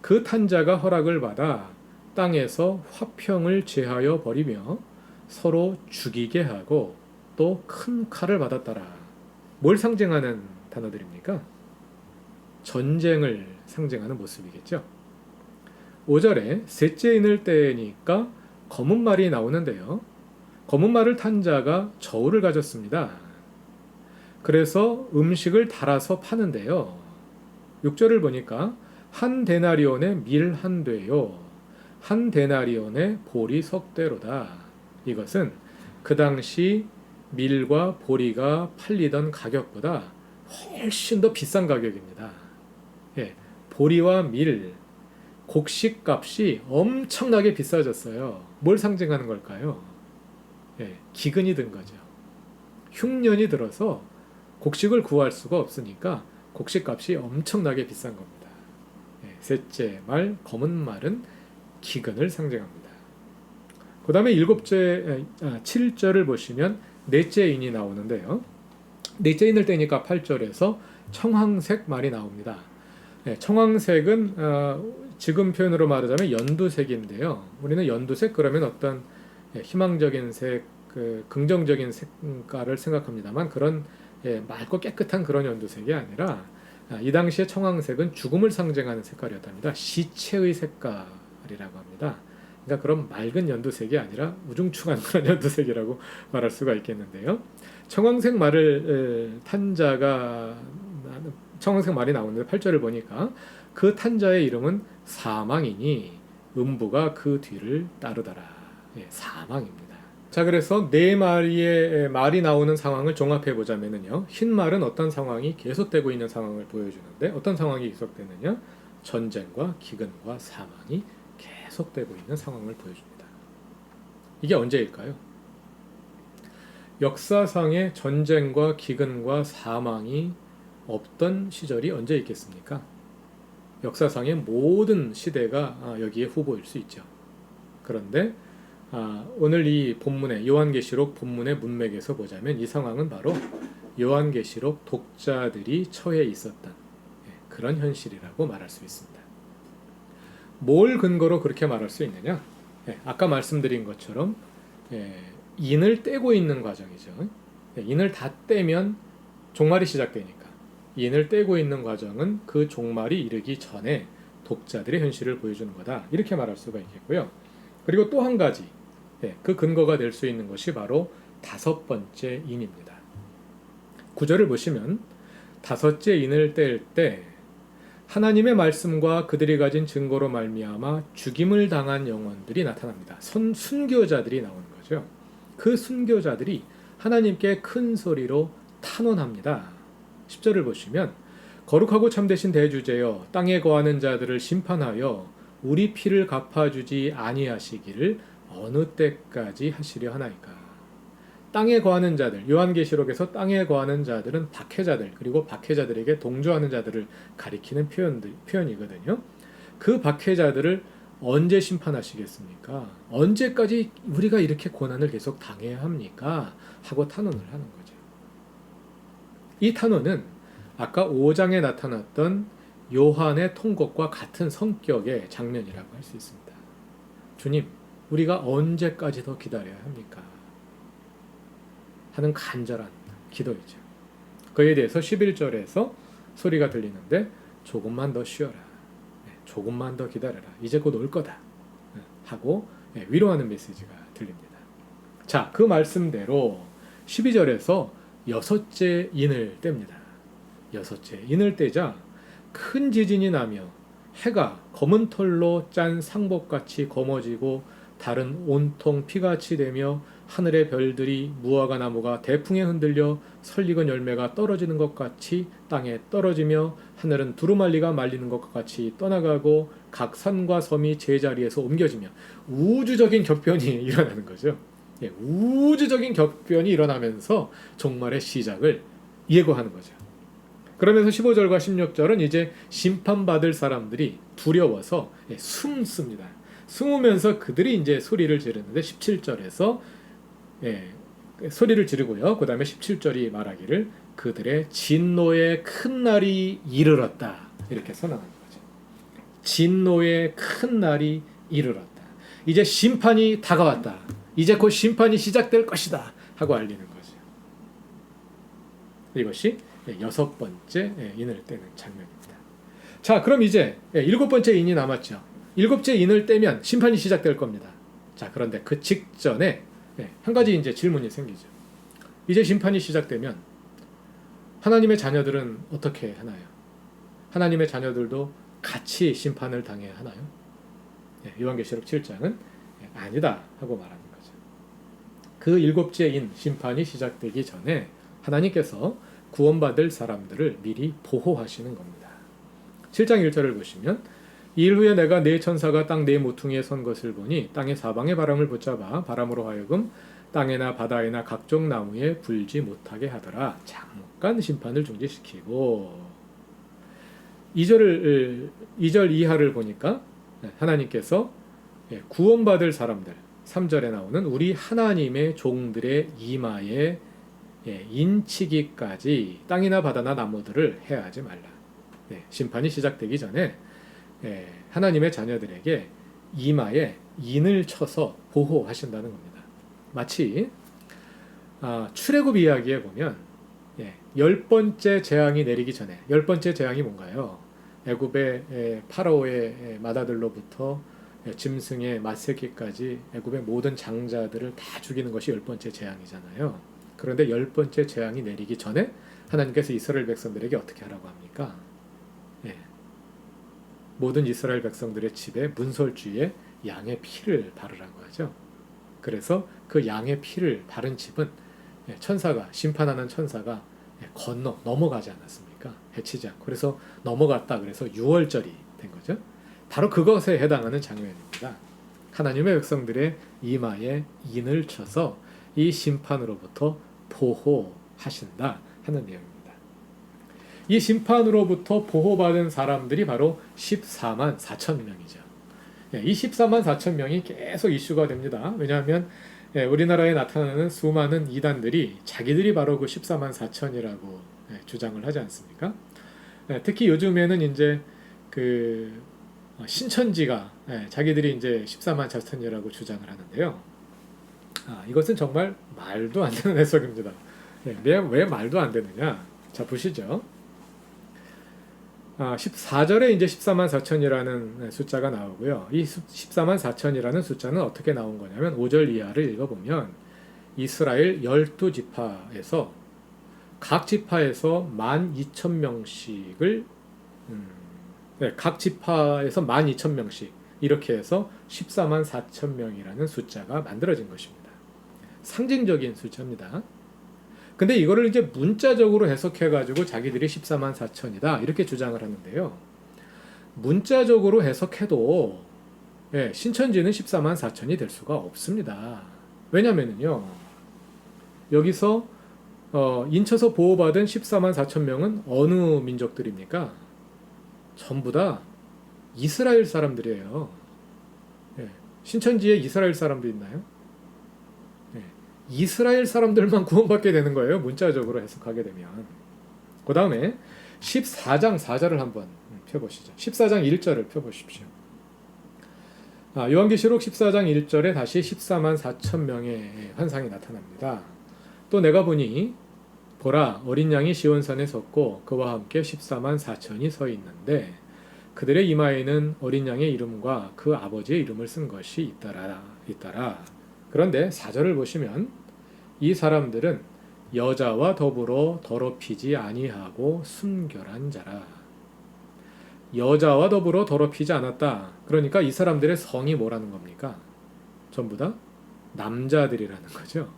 그 탄자가 허락을 받아 땅에서 화평을 제하여 버리며 서로 죽이게 하고 또 큰 칼을 받았더라. 뭘 상징하는 단어들입니까? 전쟁을 상징하는 모습이겠죠. 5절에 셋째 인을 떼니까 검은 말이 나오는데요. 검은 말을 탄 자가 저울을 가졌습니다. 그래서 음식을 달아서 파는데요. 6절을 보니까 한 데나리온에 밀 한 되요, 한 데나리온에 보리 석대로다. 이것은 그 당시 밀과 보리가 팔리던 가격보다 훨씬 더 비싼 가격입니다. 보리와 밀, 곡식값이 엄청나게 비싸졌어요. 뭘 상징하는 걸까요? 기근이 든 거죠. 흉년이 들어서 곡식을 구할 수가 없으니까 곡식값이 엄청나게 비싼 겁니다. 셋째 말 검은 말은 기근을 상징합니다. 그 다음에 7절을 보시면 넷째 인이 나오는데요. 넷째 인을 떼니까 8절에서 청황색 말이 나옵니다. 청황색은 지금 표현으로 말하자면 연두색인데요. 우리는 연두색 그러면 어떤 희망적인 색, 긍정적인 색깔을 생각합니다만 그런 맑고 깨끗한 그런 연두색이 아니라 이 당시에 청황색은 죽음을 상징하는 색깔이었답니다. 시체의 색깔이라고 합니다. 그러니까 그런 맑은 연두색이 아니라 우중충한 그런 연두색이라고 말할 수가 있겠는데요. 청황색 말을 탄 자가 청황색 말이 나오는데 8절을 보니까 그 탄자의 이름은 사망이니 음부가 그 뒤를 따르더라. 사망입니다. 자, 그래서 네 마리의 말이 나오는 상황을 종합해 보자면요. 흰 말은 어떤 상황이 계속되고 있는 상황을 보여주는데 어떤 상황이 계속되느냐? 전쟁과 기근과 사망이 계속되고 있는 상황을 보여줍니다. 이게 언제일까요? 역사상의 전쟁과 기근과 사망이 없던 시절이 언제 있겠습니까? 역사상의 모든 시대가 여기에 후보일 수 있죠. 그런데 오늘 이 본문의 요한계시록 본문의 문맥에서 보자면 이 상황은 바로 요한계시록 독자들이 처해 있었던 그런 현실이라고 말할 수 있습니다. 뭘 근거로 그렇게 말할 수 있느냐? 아까 말씀드린 것처럼 인을 떼고 있는 과정이죠. 인을 다 떼면 종말이 시작되니까 인을 떼고 있는 과정은 그 종말이 이르기 전에 독자들의 현실을 보여주는 거다. 이렇게 말할 수가 있겠고요. 그리고 또 한 가지 그 근거가 될 수 있는 것이 바로 다섯 번째 인입니다. 구절을 보시면 다섯째 인을 뗄 때 하나님의 말씀과 그들이 가진 증거로 말미암아 죽임을 당한 영혼들이 나타납니다. 순교자들이 나오는 거죠. 그 순교자들이 하나님께 큰 소리로 탄원합니다. 10절을 보시면 거룩하고 참되신 대주제여 땅에 거하는 자들을 심판하여 우리 피를 갚아주지 아니하시기를 어느 때까지 하시려 하나이까. 땅에 거하는 자들, 요한계시록에서 땅에 거하는 자들은 박해자들 그리고 박해자들에게 동조하는 자들을 가리키는 표현이거든요. 그 박해자들을 언제 심판하시겠습니까? 언제까지 우리가 이렇게 고난을 계속 당해야 합니까? 하고 탄원을 하는 거죠. 이 탄원은 아까 5장에 나타났던 요한의 통곡과 같은 성격의 장면이라고 할 수 있습니다. 주님, 우리가 언제까지 더 기다려야 합니까? 하는 간절한 기도이죠. 그에 대해서 11절에서 소리가 들리는데 조금만 더 쉬어라. 조금만 더 기다려라. 이제 곧 올 거다. 하고 위로하는 메시지가 들립니다. 자, 그 말씀대로 12절에서 여섯째 인을 뗍니다. 여섯째 인을 떼자 큰 지진이 나며 해가 검은 털로 짠 상복같이 검어지고 달은 온통 피같이 되며 하늘의 별들이 무화과 나무가 대풍에 흔들려 설익은 열매가 떨어지는 것 같이 땅에 떨어지며 하늘은 두루말리가 말리는 것과 같이 떠나가고 각 산과 섬이 제자리에서 옮겨지며 우주적인 격변이 일어나는 거죠. 우주적인 격변이 일어나면서 종말의 시작을 예고하는 거죠. 그러면서 15절과 16절은 이제 심판받을 사람들이 두려워서 숨습니다. 숨으면서 그들이 이제 소리를 지르는데 17절에서 소리를 지르고요. 그 다음에 17절이 말하기를 그들의 진노의 큰 날이 이르렀다. 이렇게 선언하는 거죠. 진노의 큰 날이 이르렀다. 이제 심판이 다가왔다. 이제 곧 심판이 시작될 것이다. 하고 알리는 거죠. 이것이 여섯 번째 인을 떼는 장면입니다. 자, 그럼 이제 일곱 번째 인이 남았죠. 일곱째 인을 떼면 심판이 시작될 겁니다. 자, 그런데 그 직전에 한 가지 이제 질문이 생기죠. 이제 심판이 시작되면 하나님의 자녀들은 어떻게 하나요? 하나님의 자녀들도 같이 심판을 당해야 하나요? 요한계시록 7장은 아니다 하고 말하는 거죠. 그 일곱째 인 심판이 시작되기 전에 하나님께서 구원받을 사람들을 미리 보호하시는 겁니다. 7장 1절을 보시면 이일 후에 내가 네 천사가 땅 네 모퉁이에 선 것을 보니 땅의 사방의 바람을 붙잡아 바람으로 하여금 땅에나 바다에나 각종 나무에 불지 못하게 하더라. 잠깐 심판을 중지시키고 2절 이하를 보니까 하나님께서 구원받을 사람들 3절에 나오는 우리 하나님의 종들의 이마에 인치기까지 땅이나 바다나 나무들을 해하지 말라. 심판이 시작되기 전에 하나님의 자녀들에게 이마에 인을 쳐서 보호하신다는 겁니다. 마치 출애굽 이야기에 보면 10번째 재앙이 내리기 전에 10번째 재앙이 뭔가요? 애굽의 파라오의 맏아들로부터 짐승의 맏새끼까지 애굽의 모든 장자들을 다 죽이는 것이 10번째 재앙이잖아요. 그런데 10번째 재앙이 내리기 전에 하나님께서 이스라엘 백성들에게 어떻게 하라고 합니까? 모든 이스라엘 백성들의 집에 문설주에 양의 피를 바르라고 하죠. 그래서 그 양의 피를 바른 집은 천사가 심판하는 천사가 넘어가지 않았습니까? 해치지 않고. 그래서 넘어갔다. 그래서 6월절이 된 거죠. 바로 그것에 해당하는 장면입니다. 하나님의 백성들의 이마에 인을 쳐서 이 심판으로부터 보호하신다 하는 내용입니다. 이 심판으로부터 보호받은 사람들이 바로 14만 4천 명이죠. 이 14만 4천 명이 계속 이슈가 됩니다. 왜냐하면 우리나라에 나타나는 수많은 이단들이 자기들이 바로 그 14만 4천이라고 주장을 하지 않습니까? 특히 요즘에는 이제 그 신천지가 자기들이 이제 14만 4천이라고 주장을 하는데요. 이것은 정말 말도 안 되는 해석입니다. 왜 말도 안 되느냐? 자, 보시죠. 14절에 이제 14만 4천이라는 숫자가 나오고요. 이 14만 4천이라는 숫자는 어떻게 나온 거냐면 5절 이하를 읽어보면 이스라엘 12지파에서 각 지파에서 12,000명씩을 각 지파에서 12,000명씩 이렇게 해서 14만 4천 명이라는 숫자가 만들어진 것입니다. 상징적인 숫자입니다. 근데 이거를 이제 문자적으로 해석해가지고 자기들이 14만 4천이다 이렇게 주장을 하는데요. 문자적으로 해석해도 신천지는 14만 4천이 될 수가 없습니다. 왜냐면은요, 여기서 인쳐서 보호받은 14만 4천 명은 어느 민족들입니까? 전부 다 이스라엘 사람들이에요. 신천지에 이스라엘 사람도 있나요? 이스라엘 사람들만 구원받게 되는 거예요. 문자적으로 해석하게 되면. 그 다음에 14장 4절을 한번 펴보시죠. 14장 1절을 펴보십시오. 요한계시록 14장 1절에 다시 14만 4천 명의 환상이 나타납니다. 또 내가 보니 보라 어린 양이 시온산에 섰고 그와 함께 14만 4천이 서 있는데 그들의 이마에는 어린 양의 이름과 그 아버지의 이름을 쓴 것이 있더라. 그런데 4절을 보시면 이 사람들은 여자와 더불어 더럽히지 아니하고 순결한 자라. 여자와 더불어 더럽히지 않았다. 그러니까 이 사람들의 성이 뭐라는 겁니까? 전부 다 남자들이라는 거죠.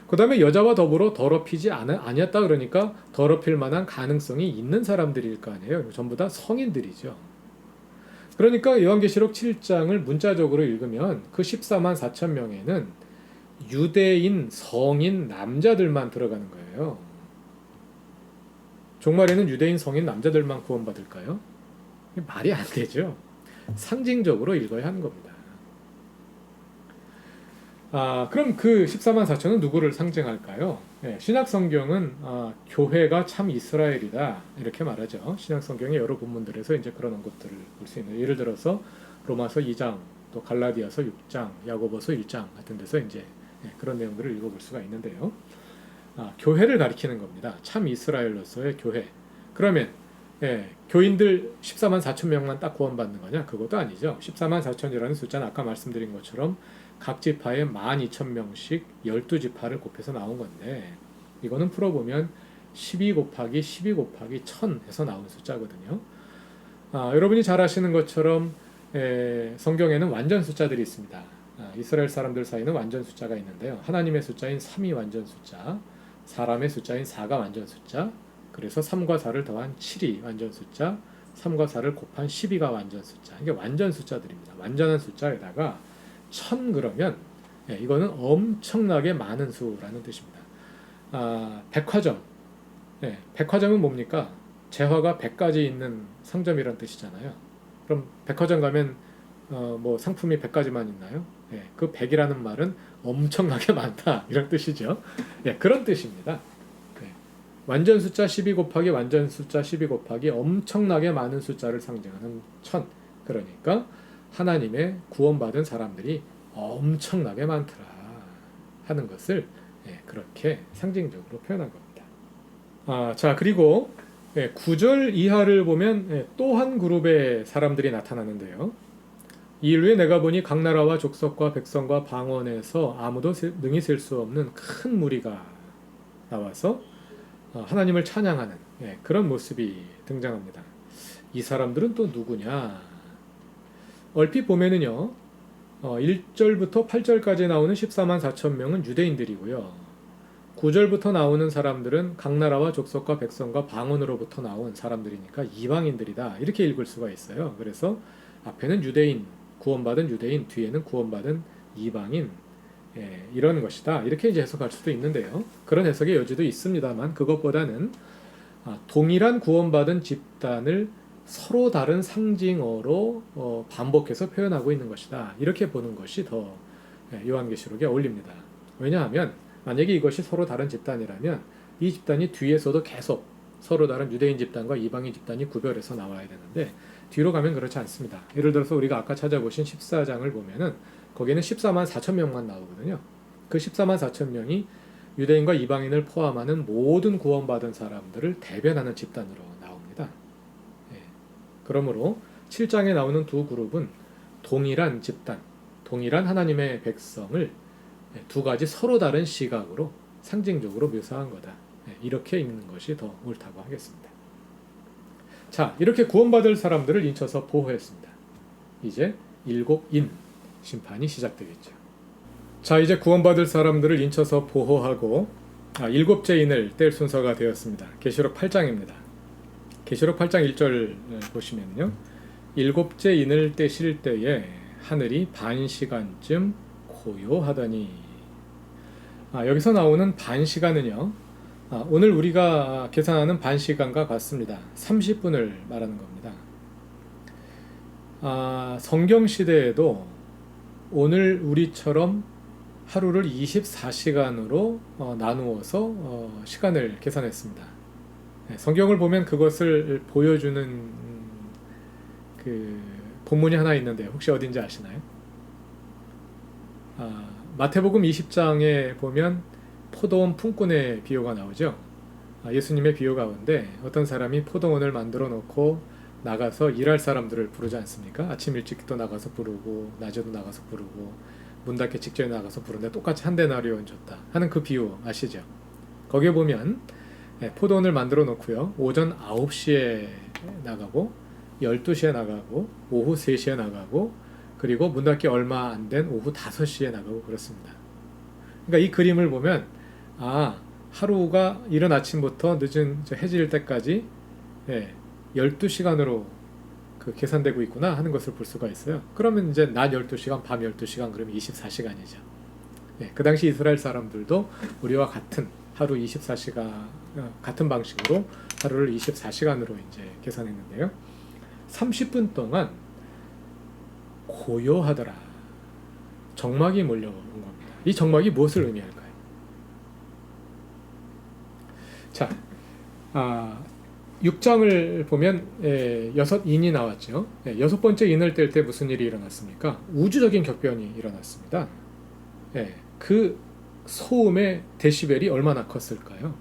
그 다음에 여자와 더불어 더럽히지 아니었다. 그러니까 더럽힐 만한 가능성이 있는 사람들일 거 아니에요. 전부 다 성인들이죠. 그러니까 요한계시록 7장을 문자적으로 읽으면 그 14만 4천 명에는 유대인 성인 남자들만 들어가는 거예요. 종말에는 유대인 성인 남자들만 구원받을까요? 말이 안 되죠. 상징적으로 읽어야 하는 겁니다. 그럼 그 14만 4천은 누구를 상징할까요? 신약 성경은 교회가 참 이스라엘이다 이렇게 말하죠. 신약 성경의 여러 본문들에서 이제 그런 것들을 볼 수 있는. 예를 들어서 로마서 2장, 또 갈라디아서 6장, 야고보서 1장 같은 데서 이제 그런 내용들을 읽어볼 수가 있는데요. 교회를 가리키는 겁니다. 참 이스라엘로서의 교회. 그러면 교인들 14만 4천 명만 딱 구원받는 거냐? 그것도 아니죠. 14만 4천이라는 숫자는 아까 말씀드린 것처럼 각 지파에 12,000명씩 12지파를 곱해서 나온 건데 이거는 풀어보면 12 곱하기 12 곱하기 1000 해서 나온 숫자거든요. 여러분이 잘 아시는 것처럼 성경에는 완전 숫자들이 있습니다. 이스라엘 사람들 사이는 완전 숫자가 있는데요. 하나님의 숫자인 3이 완전 숫자, 사람의 숫자인 4가 완전 숫자, 그래서 3과 4를 더한 7이 완전 숫자, 3과 4를 곱한 12가 완전 숫자. 이게 완전 숫자들입니다. 완전한 숫자에다가 1000 그러면 이거는 엄청나게 많은 수라는 뜻입니다. 백화점. 백화점은 뭡니까? 재화가 100가지 있는 상점이란 뜻이잖아요. 그럼 백화점 가면 뭐 상품이 100가지만 있나요? 예, 그 100이라는 말은 엄청나게 많다 이런 뜻이죠. 예, 그런 뜻입니다. 예, 완전 숫자 12 곱하기 완전 숫자 12 곱하기 엄청나게 많은 숫자를 상징하는 1000. 그러니까 하나님의 구원받은 사람들이 엄청나게 많더라 하는 것을 그렇게 상징적으로 표현한 겁니다. 자, 그리고 9절 이하를 보면 또 한 그룹의 사람들이 나타나는데요. 이 일후에 내가 보니 각 나라와 족속과 백성과 방언에서 아무도 능히 셀 수 없는 큰 무리가 나와서 하나님을 찬양하는 그런 모습이 등장합니다. 이 사람들은 또 누구냐? 얼핏 보면은요, 1절부터 8절까지 나오는 14만 4천 명은 유대인들이고요. 9절부터 나오는 사람들은 각 나라와 족속과 백성과 방언으로부터 나온 사람들이니까 이방인들이다. 이렇게 읽을 수가 있어요. 그래서 앞에는 유대인, 구원받은 유대인, 뒤에는 구원받은 이방인, 이런 것이다. 이렇게 이제 해석할 수도 있는데요. 그런 해석의 여지도 있습니다만 그것보다는 동일한 구원받은 집단을 서로 다른 상징어로 반복해서 표현하고 있는 것이다. 이렇게 보는 것이 더 요한계시록에 어울립니다. 왜냐하면 만약에 이것이 서로 다른 집단이라면 이 집단이 뒤에서도 계속 서로 다른 유대인 집단과 이방인 집단이 구별해서 나와야 되는데 뒤로 가면 그렇지 않습니다. 예를 들어서 우리가 아까 찾아보신 14장을 보면은 거기는 14만 4천 명만 나오거든요. 그 14만 4천 명이 유대인과 이방인을 포함하는 모든 구원받은 사람들을 대변하는 집단으로 나옵니다. 그러므로 7장에 나오는 두 그룹은 동일한 집단, 동일한 하나님의 백성을 두 가지 서로 다른 시각으로 상징적으로 묘사한 거다. 이렇게 읽는 것이 더 옳다고 하겠습니다. 자, 이렇게 구원받을 사람들을 인쳐서 보호했습니다. 이제 일곱 인 심판이 시작되겠죠. 자, 이제 구원받을 사람들을 인쳐서 보호하고 일곱째 인을 뗄 순서가 되었습니다. 계시록 8장입니다. 계시록 8장 1절 보시면요. 일곱째 인을 떼실 때에 하늘이 반 시간쯤 고요하더니 여기서 나오는 반 시간은요. 오늘 우리가 계산하는 반 시간과 같습니다. 30분을 말하는 겁니다. 성경 시대에도 오늘 우리처럼 하루를 24시간으로 나누어서 시간을 계산했습니다. 성경을 보면 그것을 보여주는 그 본문이 하나 있는데 혹시 어딘지 아시나요? 마태복음 20장에 보면 포도원 품꾼의 비유가 나오죠. 예수님의 비유 가운데 어떤 사람이 포도원을 만들어 놓고 나가서 일할 사람들을 부르지 않습니까? 아침 일찍도 나가서 부르고 낮에도 나가서 부르고 문 닫기 직전에 나가서 부르는데 똑같이 한 데나리온 줬다 하는 그 비유 아시죠? 거기에 보면 포도원을 만들어 놓고요. 오전 9시에 나가고 12시에 나가고 오후 3시에 나가고 그리고 문 닫기 얼마 안 된 오후 5시에 나가고 그렇습니다. 그러니까 이 그림을 보면 하루가 이른 아침부터 늦은 해질 때까지 12시간으로 그 계산되고 있구나 하는 것을 볼 수가 있어요. 그러면 이제 낮 12시간, 밤 12시간 그러면 24시간이죠. 그 당시 이스라엘 사람들도 우리와 같은 하루 24시간 같은 방식으로 하루를 24시간으로 이제 계산했는데요. 30분 동안 고요하더라. 정막이 몰려온 겁니다. 이 정막이 무엇을 의미할까요? 자, 6장을 보면 6인이 나왔죠. 6번째 인을 뗄 때 무슨 일이 일어났습니까? 우주적인 격변이 일어났습니다. 그 소음의 데시벨이 얼마나 컸을까요?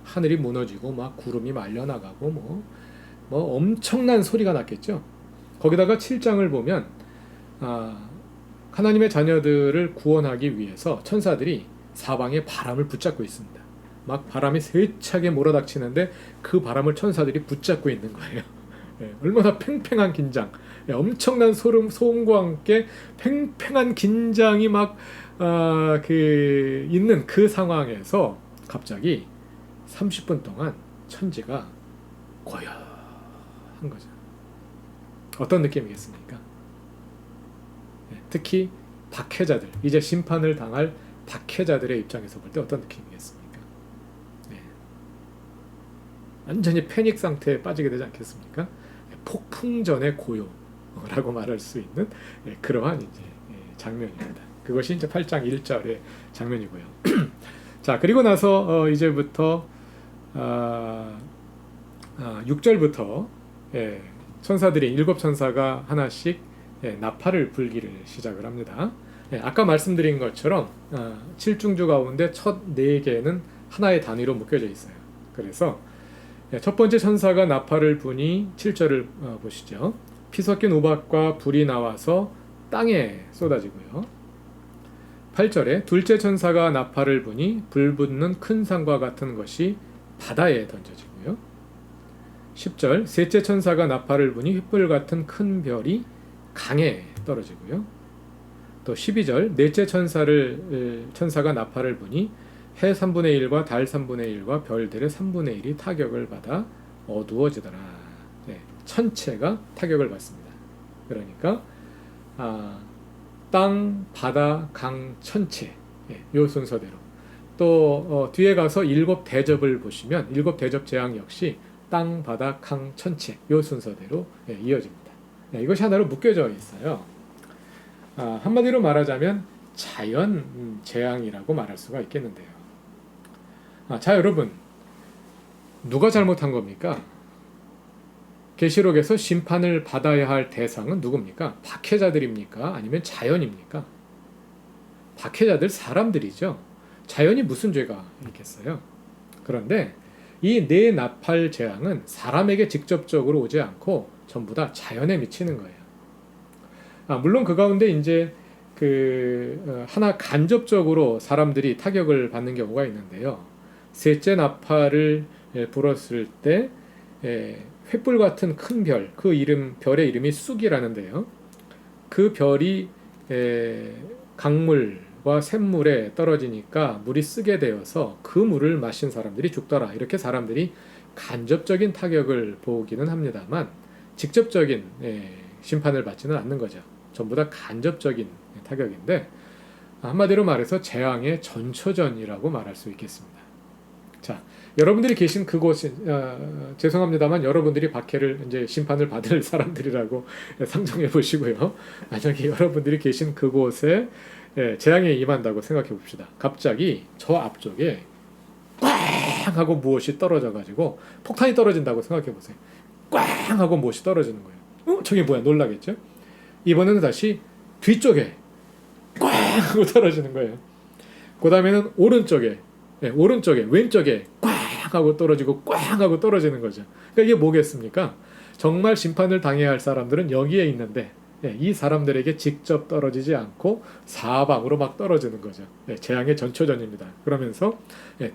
하늘이 무너지고 막 구름이 말려나가고 뭐 엄청난 소리가 났겠죠. 거기다가 7장을 보면 하나님의 자녀들을 구원하기 위해서 천사들이 사방에 바람을 붙잡고 있습니다. 막 바람이 세차게 몰아닥치는데 그 바람을 천사들이 붙잡고 있는 거예요. 얼마나 팽팽한 긴장, 엄청난 소음과 함께 팽팽한 긴장이 막 있는 그 상황에서 갑자기 30분 동안 천지가 고요한 거죠. 어떤 느낌이겠습니까? 특히 박해자들, 이제 심판을 당할 박해자들의 입장에서 볼 때 어떤 느낌이겠습니까? 완전히 패닉 상태에 빠지게 되지 않겠습니까? 폭풍전의 고요라고 말할 수 있는 그러한 이제 장면입니다. 그것이 이제 8장 1절의 장면이고요. 자, 그리고 나서 이제부터 6절부터 천사들이 7천사가 하나씩 나팔을 불기를 시작을 합니다. 아까 말씀드린 것처럼 7중주 가운데 첫 4개는 하나의 단위로 묶여져 있어요. 그래서 첫 번째 천사가 나팔을 부니 7절을 보시죠. 피 섞인 우박과 불이 나와서 땅에 쏟아지고요. 8절에 둘째 천사가 나팔을 부니 불 붙는 큰 산과 같은 것이 바다에 던져지고요. 10절 셋째 천사가 나팔을 부니 횃불 같은 큰 별이 강에 떨어지고요. 또 12절 넷째 천사가 나팔을 부니 해 3분의 1과 달 3분의 1과 별들의 3분의 1이 타격을 받아 어두워지더라. 천체가 타격을 받습니다. 그러니까 땅, 바다, 강, 천체 요 순서대로 또 뒤에 가서 7대접을 보시면 7대접 재앙 역시 땅, 바다, 강, 천체 요 순서대로 이어집니다. 이것이 하나로 묶여져 있어요. 한마디로 말하자면 자연 재앙이라고 말할 수가 있겠는데요. 자, 여러분, 누가 잘못한 겁니까? 계시록에서 심판을 받아야 할 대상은 누굽니까? 박해자들입니까? 아니면 자연입니까? 박해자들 사람들이죠. 자연이 무슨 죄가 있겠어요? 그런데 이 네 나팔 재앙은 사람에게 직접적으로 오지 않고 전부 다 자연에 미치는 거예요. 물론 그 가운데 이제 하나 간접적으로 사람들이 타격을 받는 경우가 있는데요. 셋째 나팔을 불었을 때 횃불 같은 큰 별, 별의 이름이 쑥이라는데요. 그 별이 강물과 샘물에 떨어지니까 물이 쓰게 되어서 그 물을 마신 사람들이 죽더라. 이렇게 사람들이 간접적인 타격을 보기는 합니다만 직접적인 심판을 받지는 않는 거죠. 전부 다 간접적인 타격인데 한마디로 말해서 재앙의 전초전이라고 말할 수 있겠습니다. 자, 여러분들이 계신 그곳이 죄송합니다만 여러분들이 박해를 이제 심판을 받을 사람들이라고 상정해 보시고요. 만약에 여러분들이 계신 그곳에 재앙이 임한다고 생각해 봅시다. 갑자기 저 앞쪽에 꽝 하고 무엇이 떨어져 가지고 폭탄이 떨어진다고 생각해 보세요. 꽝 하고 무엇이 떨어지는 거예요. 저게 뭐야? 놀라겠죠? 이번에는 다시 뒤쪽에 꽝 하고 떨어지는 거예요. 그 다음에는 오른쪽에, 왼쪽에 꽝 하고 떨어지고 꽝 하고 떨어지는 거죠. 그러니까 이게 뭐겠습니까? 정말 심판을 당해야 할 사람들은 여기에 있는데 이 사람들에게 직접 떨어지지 않고 사방으로 막 떨어지는 거죠. 재앙의 전초전입니다. 그러면서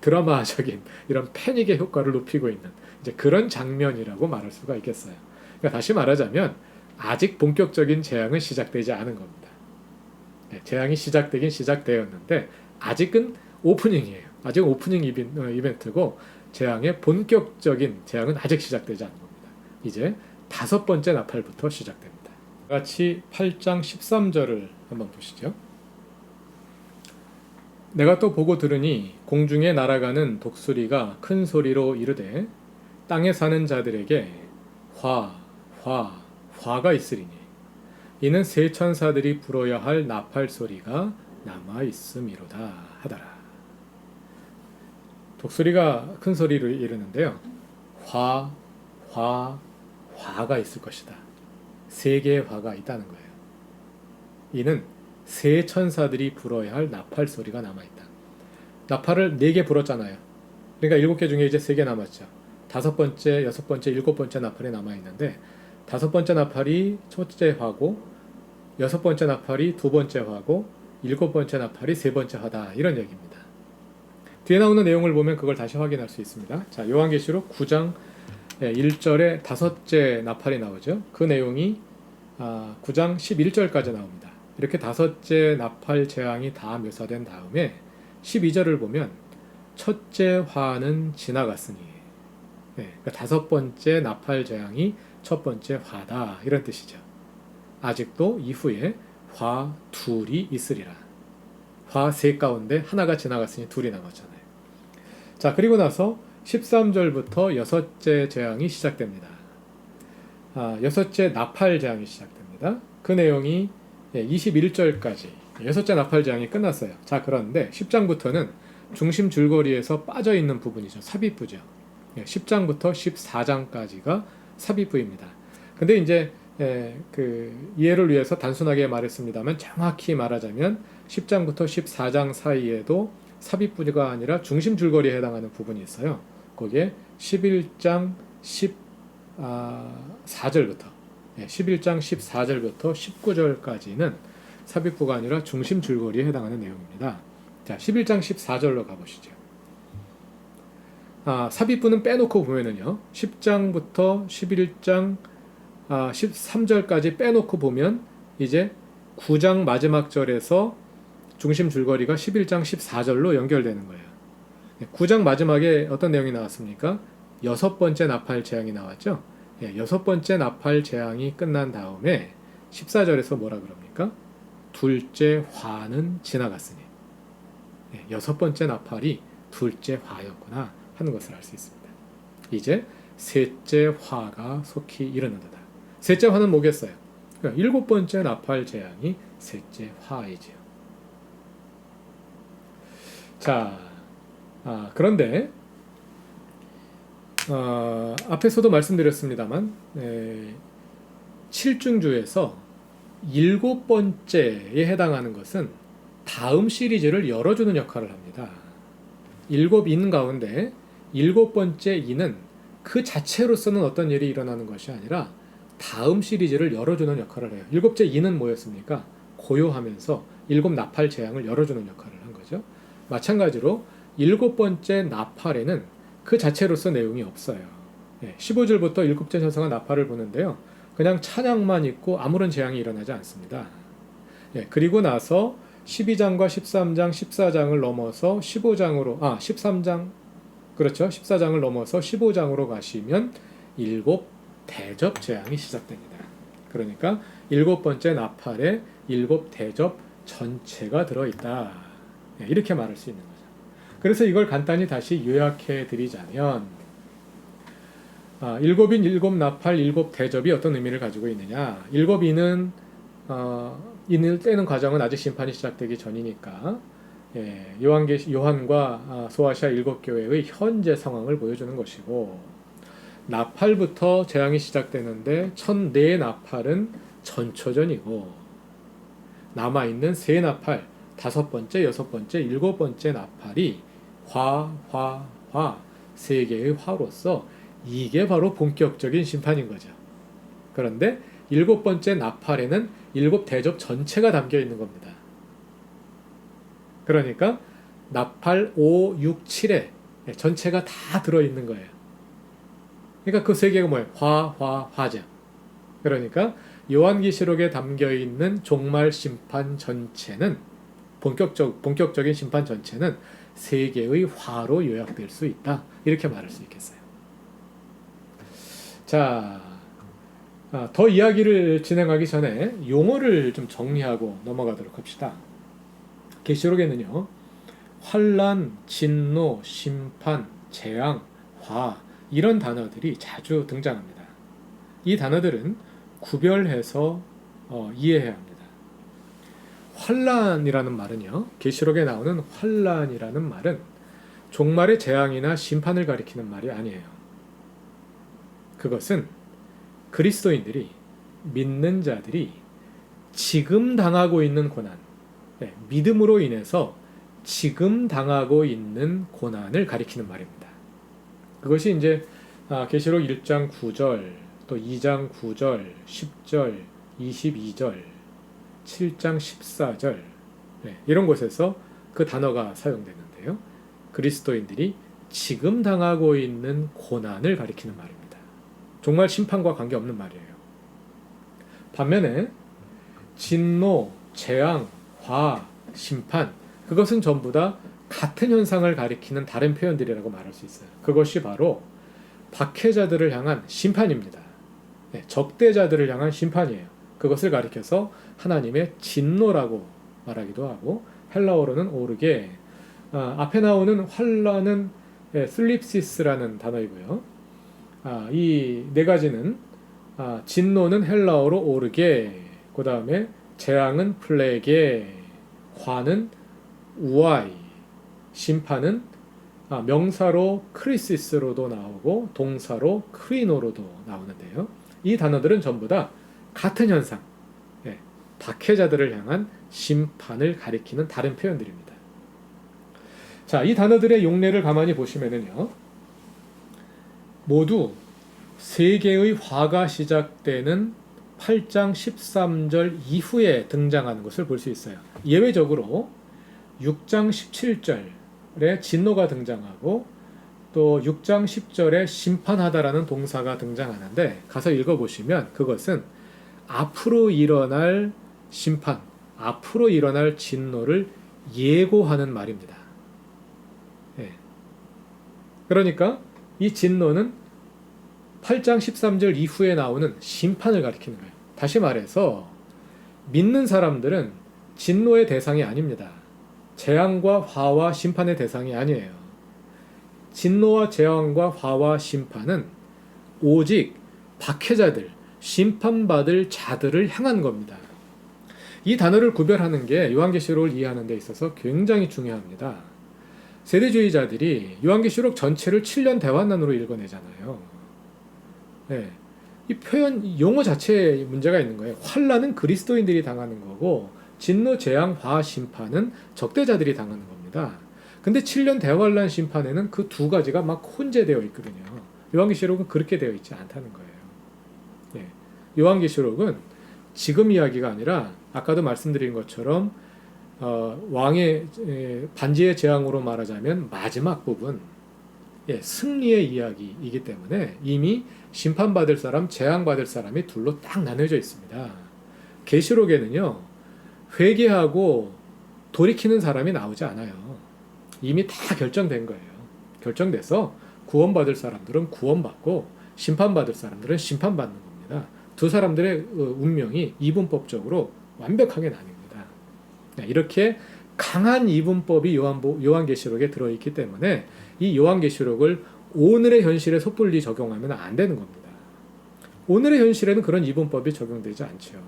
드라마적인 이런 패닉의 효과를 높이고 있는 이제 그런 장면이라고 말할 수가 있겠어요. 그러니까 다시 말하자면 아직 본격적인 재앙은 시작되지 않은 겁니다. 재앙이 시작되긴 시작되었는데 아직은 오프닝이에요. 아직 오프닝 이벤트고 재앙의 본격적인 재앙은 아직 시작되지 않은 겁니다. 이제 5번째 나팔부터 시작됩니다. 같이 8장 13절을 한번 보시죠. 내가 또 보고 들으니 공중에 날아가는 독수리가 큰 소리로 이르되 땅에 사는 자들에게 화가 있으리니 이는 세 천사들이 불어야 할 나팔 소리가 남아 있음이로다 하더라. 독수리가 큰 소리로 이르는데요. 화가 있을 것이다. 3개의 화가 있다는 거예요. 이는 세 천사들이 불어야 할 나팔 소리가 남아있다. 나팔을 4개 불었잖아요. 그러니까 7개 중에 이제 3개 남았죠. 5번째, 6번째, 7번째 나팔이 남아있는데 5번째 나팔이 첫째 화고 6번째 나팔이 2번째 화고 7번째 나팔이 3번째 화다. 이런 얘기입니다. 뒤에 나오는 내용을 보면 그걸 다시 확인할 수 있습니다. 자, 요한계시록 9장 1절에 5째 나팔이 나오죠. 그 내용이 9장 11절까지 나옵니다. 이렇게 5째 나팔 재앙이 다 묘사된 다음에 12절을 보면 첫째 화는 지나갔으니 그러니까 5번째 나팔 재앙이 첫 번째 화다 이런 뜻이죠. 아직도 이후에 화 둘이 있으리라. 화 세 가운데 하나가 지나갔으니 둘이 남았잖아요. 자, 그리고 나서 13절부터 여섯째 재앙이 시작됩니다. 여섯째 나팔 재앙이 시작됩니다. 그 내용이 21절까지 여섯째 나팔 재앙이 끝났어요. 자, 그런데 10장부터는 중심 줄거리에서 빠져있는 부분이죠. 삽입부죠. 10장부터 14장까지가 삽입부입니다. 근데 이제 그 이해를 위해서 단순하게 말했습니다만, 정확히 말하자면 10장부터 14장 사이에도 삽입부가 아니라 중심 줄거리에 해당하는 부분이 있어요. 거기에 11장 14절부터 11장 14절부터 19절까지는 삽입부가 아니라 중심 줄거리에 해당하는 내용입니다. 자, 11장 14절로 가보시죠. 삽입부는 빼놓고 보면은요, 10장부터 11장 13절까지 빼놓고 보면 이제 9장 마지막 절에서 중심 줄거리가 11장 14절로 연결되는 거예요. 9장 마지막에 어떤 내용이 나왔습니까? 여섯 번째 나팔 재앙이 나왔죠. 여섯 번째 나팔 재앙이 끝난 다음에 14절에서 뭐라 그럽니까? 둘째 화는 지나갔으니. 여섯 번째 나팔이 둘째 화였구나 하는 것을 알 수 있습니다. 이제 셋째 화가 속히 이르는도다. 셋째 화는 뭐겠어요? 그러니까 일곱 번째 나팔 재앙이 셋째 화이지요. 자, 그런데 앞에서도 말씀드렸습니다만, 7중주에서 일곱 번째에 해당하는 것은 다음 시리즈를 열어주는 역할을 합니다. 일곱 인 가운데 일곱 번째 인은 그 자체로서는 어떤 일이 일어나는 것이 아니라 다음 시리즈를 열어주는 역할을 해요. 일곱째 인은 뭐였습니까? 고요하면서 일곱 나팔 재앙을 열어주는 역할을 한 거죠. 마찬가지로 일곱 번째 나팔에는 그 자체로서 내용이 없어요. 15절부터 일곱째 천사가 나팔을 부는데요, 그냥 찬양만 있고 아무런 재앙이 일어나지 않습니다. 그리고 나서 12장과 13장, 14장을 넘어서 15장으로 13장, 그렇죠. 14장을 넘어서 15장으로 가시면 일곱 대접 재앙이 시작됩니다. 그러니까 일곱 번째 나팔에 일곱 대접 전체가 들어있다. 이렇게 말할 수 있는 거죠. 그래서 이걸 간단히 다시 요약해 드리자면, 일곱인, 일곱 나팔, 일곱 대접이 어떤 의미를 가지고 있느냐. 일곱인은 인을 떼는 과정은 아직 심판이 시작되기 전이니까 요한과 소아시아 일곱 교회의 현재 상황을 보여주는 것이고, 나팔부터 재앙이 시작되는데 첫 네 나팔은 전초전이고, 남아있는 세 나팔, 다섯 번째, 여섯 번째, 일곱 번째 나팔이 화, 세 개의 화로서 이게 바로 본격적인 심판인 거죠. 그런데 일곱 번째 나팔에는 일곱 대접 전체가 담겨 있는 겁니다. 그러니까 나팔 5, 6, 7에 전체가 다 들어있는 거예요. 그러니까 그 세 개가 뭐예요? 화죠. 그러니까 요한계시록에 담겨 있는 종말 심판 전체는 본격적인 심판 전체는 세 개의 화로 요약될 수 있다. 이렇게 말할 수 있겠어요. 자, 더 이야기를 진행하기 전에 용어를 좀 정리하고 넘어가도록 합시다. 계시록에는요, 환란, 진노, 심판, 재앙, 화 이런 단어들이 자주 등장합니다. 이 단어들은 구별해서 이해해야 합니다. 환란이라는 말은요, 계시록에 나오는 환란이라는 말은 종말의 재앙이나 심판을 가리키는 말이 아니에요. 그것은 그리스도인들이, 믿는 자들이 지금 당하고 있는 고난, 믿음으로 인해서 지금 당하고 있는 고난을 가리키는 말입니다. 그것이 이제 계시록 1장 9절, 또 2장 9절, 10절, 22절, 7장 14절 이런 곳에서 그 단어가 사용되는데요, 그리스도인들이 지금 당하고 있는 고난을 가리키는 말입니다. 정말 심판과 관계없는 말이에요. 반면에 진노, 재앙, 화, 심판, 그것은 전부 다 같은 현상을 가리키는 다른 표현들이라고 말할 수 있어요. 그것이 바로 박해자들을 향한 심판입니다. 적대자들을 향한 심판이에요. 그것을 가리켜서 하나님의 진노라고 말하기도 하고, 헬라어로는 오르게, 앞에 나오는 환란은 슬립시스라는 단어이고요. 이 네 가지는 진노는 헬라어로 오르게, 그 다음에 재앙은 플레게, 화는 우아이, 심판은 명사로 크리시스로도 나오고 동사로 크리노로도 나오는데요. 이 단어들은 전부 다 같은 현상, 박해자들을 향한 심판을 가리키는 다른 표현들입니다. 자, 이 단어들의 용례를 가만히 보시면은요, 모두 세 개의 화가 시작되는 8장 13절 이후에 등장하는 것을 볼 수 있어요. 예외적으로 6장 17절에 진노가 등장하고 또 6장 10절에 심판하다라는 동사가 등장하는데, 가서 읽어보시면 그것은 앞으로 일어날 심판, 앞으로 일어날 진노를 예고하는 말입니다. 그러니까 이 진노는 8장 13절 이후에 나오는 심판을 가리키는 거예요. 다시 말해서 믿는 사람들은 진노의 대상이 아닙니다. 재앙과 화와 심판의 대상이 아니에요. 진노와 재앙과 화와 심판은 오직 박해자들, 심판받을 자들을 향한 겁니다. 이 단어를 구별하는 게 요한계시록을 이해하는 데 있어서 굉장히 중요합니다. 세대주의자들이 요한계시록 전체를 7년 대환란으로 읽어내잖아요. 이 표현, 용어 자체에 문제가 있는 거예요. 환란은 그리스도인들이 당하는 거고, 진노, 재앙, 화, 심판은 적대자들이 당하는 겁니다. 근데 7년 대환란 심판에는 그 두 가지가 막 혼재되어 있거든요. 요한계시록은 그렇게 되어 있지 않다는 거예요. 요한계시록은 지금 이야기가 아니라 아까도 말씀드린 것처럼 왕의 반지의 제왕으로 말하자면 마지막 부분, 승리의 이야기이기 때문에 이미 심판받을 사람, 재앙받을 사람이 둘로 딱 나눠져 있습니다. 계시록에는요, 회개하고 돌이키는 사람이 나오지 않아요. 이미 다 결정된 거예요. 결정돼서 구원받을 사람들은 구원받고 심판받을 사람들은 심판받는 겁니다. 두 사람들의 운명이 이분법적으로 완벽하게 나뉩니다. 이렇게 강한 이분법이 요한계시록에 들어있기 때문에 이 요한계시록을 오늘의 현실에 섣불리 적용하면 안 되는 겁니다. 오늘의 현실에는 그런 이분법이 적용되지 않죠.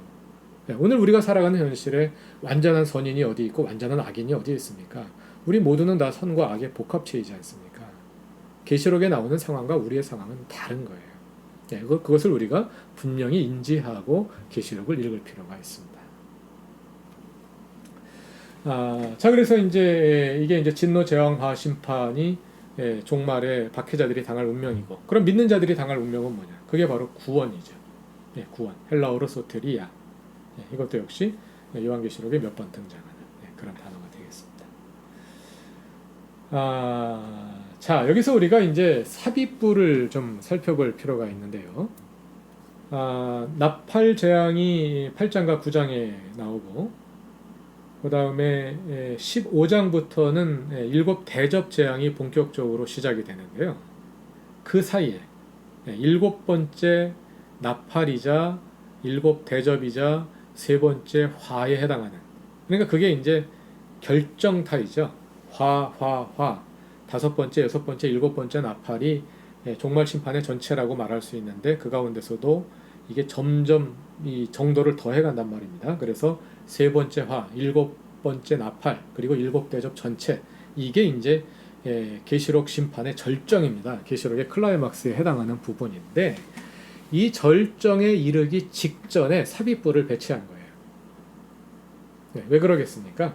오늘 우리가 살아가는 현실에 완전한 선인이 어디 있고 완전한 악인이 어디 있습니까? 우리 모두는 다 선과 악의 복합체이지 않습니까? 계시록에 나오는 상황과 우리의 상황은 다른 거예요. 그것을 우리가 분명히 인지하고 계시록을 읽을 필요가 있습니다. 자, 그래서 이게 진노, 재앙, 화, 심판이 종말에 박해자들이 당할 운명이고, 그럼 믿는 자들이 당할 운명은 뭐냐? 그게 바로 구원이죠. 구원. 헬라어로 소테리아. 이것도 역시 요한계시록에 몇 번 등장하는 그런 단어가 되겠습니다. 자, 여기서 우리가 이제 삽입부를 좀 살펴볼 필요가 있는데요. 나팔 재앙이 8장과 9장에 나오고, 그 다음에 15장부터는 일곱 대접 재앙이 본격적으로 시작이 되는데요. 그 사이에 일곱 번째 나팔이자 일곱 대접이자 세 번째 화에 해당하는, 그러니까 그게 이제 결정타이죠. 화. 다섯 번째, 여섯 번째, 일곱 번째 나팔이 종말 심판의 전체라고 말할 수 있는데, 그 가운데서도 이게 점점 이 정도를 더해간단 말입니다. 그래서 세 번째 화, 일곱 번째 나팔, 그리고 일곱 대접 전체, 이게 이제 계시록 심판의 절정입니다. 계시록의 클라이막스에 해당하는 부분인데, 이 절정에 이르기 직전에 삽입부를 배치한 거예요. 왜 그러겠습니까?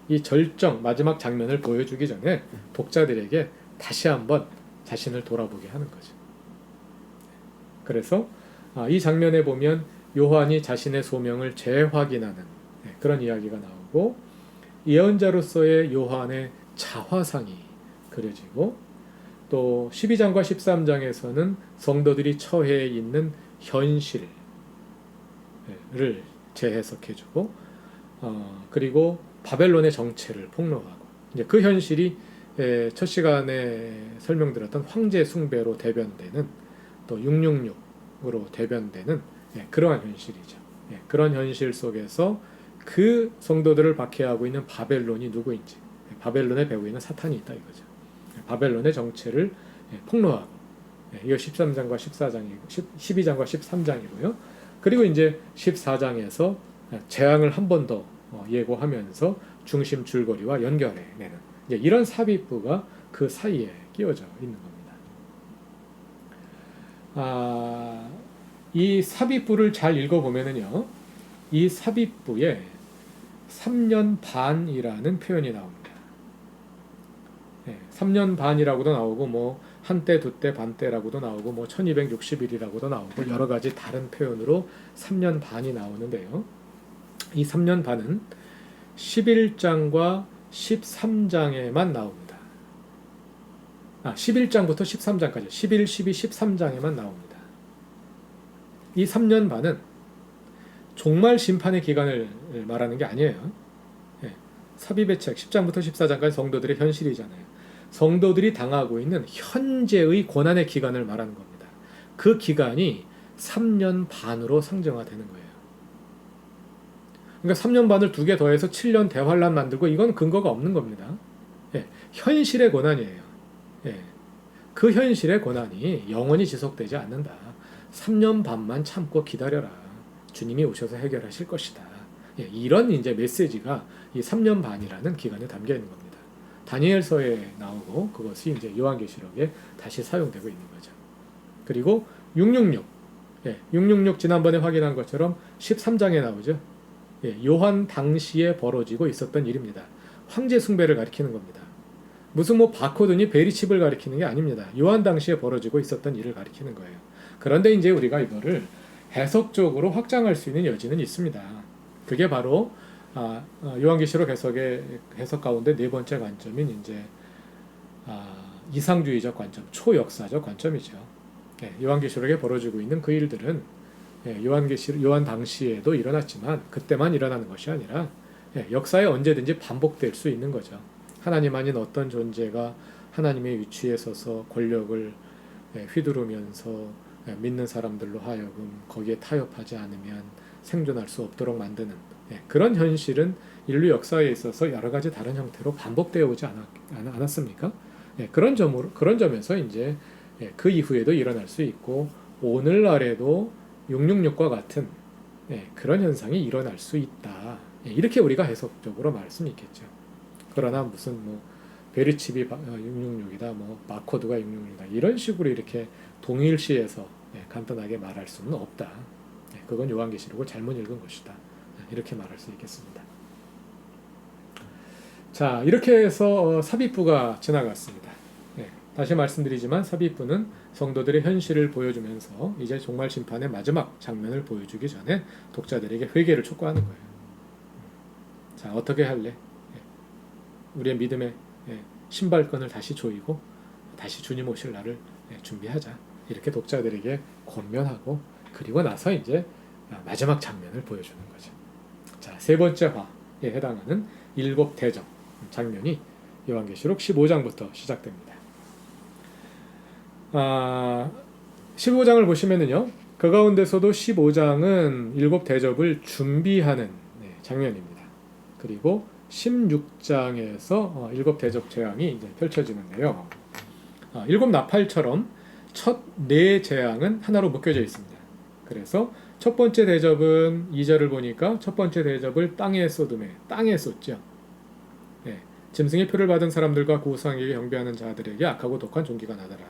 이 절정, 마지막 장면을 보여주기 전에 독자들에게 다시 한번 자신을 돌아보게 하는 거죠. 그래서 이 장면에 보면 요한이 자신의 소명을 재확인하는 그런 이야기가 나오고, 예언자로서의 요한의 자화상이 그려지고, 또 12장과 13장에서는 성도들이 처해 있는 현실을 재해석해주고, 그리고 바벨론의 정체를 폭로하고, 이제 그 현실이 첫 시간에 설명드렸던 황제 숭배로 대변되는, 또 666으로 대변되는 그러한 현실이죠. 그런 현실 속에서 그 성도들을 박해하고 있는 바벨론이 누구인지, 바벨론의 배후에는 사탄이 있다 이거죠. 바벨론의 정체를 폭로하고, 이거 13장과 14장이고 12장과 13장이고요. 그리고 이제 14장에서 재앙을 한 번 더 예고하면서 중심 줄거리와 연결해내는 이런 삽입부가 그 사이에 끼워져 있는 겁니다. 이 삽입부를 잘 읽어보면은요, 이 삽입부에 3년 반이라는 표현이 나옵니다. 3년 반이라고도 나오고 뭐 한때, 두때, 반때라고도 나오고 뭐 1260일이라고도 나오고 여러 가지 다른 표현으로 3년 반이 나오는데요. 이 3년 반은 11장과 13장에만 나옵니다. 11장부터 13장까지 11, 12, 13장에만 나옵니다. 이 3년 반은 종말 심판의 기간을 말하는 게 아니에요. 삽입의 책 10장부터 14장까지 성도들의 현실이잖아요. 성도들이 당하고 있는 현재의 고난의 기간을 말하는 겁니다. 그 기간이 3년 반으로 상정화되는 거예요. 그러니까 3년 반을 2개 더해서 7년 대환란 만들고 이건 근거가 없는 겁니다. 현실의 고난이에요. 그 현실의 고난이 영원히 지속되지 않는다. 3년 반만 참고 기다려라. 주님이 오셔서 해결하실 것이다. 이런 이제 메시지가 이 3년 반이라는 기간에 담겨 있는 겁니다. 다니엘서에 나오고 그것이 이제 요한계시록에 다시 사용되고 있는 거죠. 그리고 666, 666 지난번에 확인한 것처럼 13장에 나오죠. 요한 당시에 벌어지고 있었던 일입니다. 황제 숭배를 가리키는 겁니다. 무슨 뭐 바코드니 베리칩을 가리키는 게 아닙니다. 요한 당시에 벌어지고 있었던 일을 가리키는 거예요. 그런데 이제 우리가 이거를 해석적으로 확장할 수 있는 여지는 있습니다. 그게 바로 요한계시록 해석 가운데 네 번째 관점인 이제 이상주의적 관점, 초역사적 관점이죠. 요한계시록에 벌어지고 있는 그 일들은 요한 당시에도 일어났지만 그때만 일어나는 것이 아니라 역사에 언제든지 반복될 수 있는 거죠. 하나님 아닌 어떤 존재가 하나님의 위치에 서서 권력을 휘두르면서 믿는 사람들로 하여금 거기에 타협하지 않으면 생존할 수 없도록 만드는 그런 현실은 인류 역사에 있어서 여러 가지 다른 형태로 반복되어 오지 않았습니까? 그런 점에서 이제 그 이후에도 일어날 수 있고 오늘날에도 666과 같은 그런 현상이 일어날 수 있다. 이렇게 우리가 해석적으로 말할 수는 있겠죠. 그러나 무슨 뭐 베리칩이 666이다, 뭐 바코드가 666이다 이런 식으로 이렇게 동일시해서 간단하게 말할 수는 없다. 그건 요한계시록을 잘못 읽은 것이다. 이렇게 말할 수 있겠습니다. 자, 이렇게 해서 삽입부가 지나갔습니다. 다시 말씀드리지만 삽입부는 성도들의 현실을 보여주면서 이제 종말 심판의 마지막 장면을 보여주기 전에 독자들에게 회개를 촉구하는 거예요. 자, 어떻게 할래? 우리의 믿음의 신발끈을 다시 조이고 다시 주님 오실 날을 준비하자. 이렇게 독자들에게 권면하고 그리고 나서 이제 마지막 장면을 보여주는 거죠. 자, 세 번째 화에 해당하는 일곱 대접 장면이 요한계시록 15장부터 시작됩니다. 15장을 보시면은요, 그 가운데서도 15장은 일곱 대접을 준비하는 장면입니다. 그리고 16장에서 일곱 대접 재앙이 이제 펼쳐지는데요. 일곱 나팔처럼 첫 네 재앙은 하나로 묶여져 있습니다. 그래서 첫 번째 대접은 2절을 보니까 첫 번째 대접을 땅에 쏟음에 땅에 쏟죠. 짐승의 표를 받은 사람들과 그 우상에게 경배하는 자들에게 악하고 독한 종기가 나더라.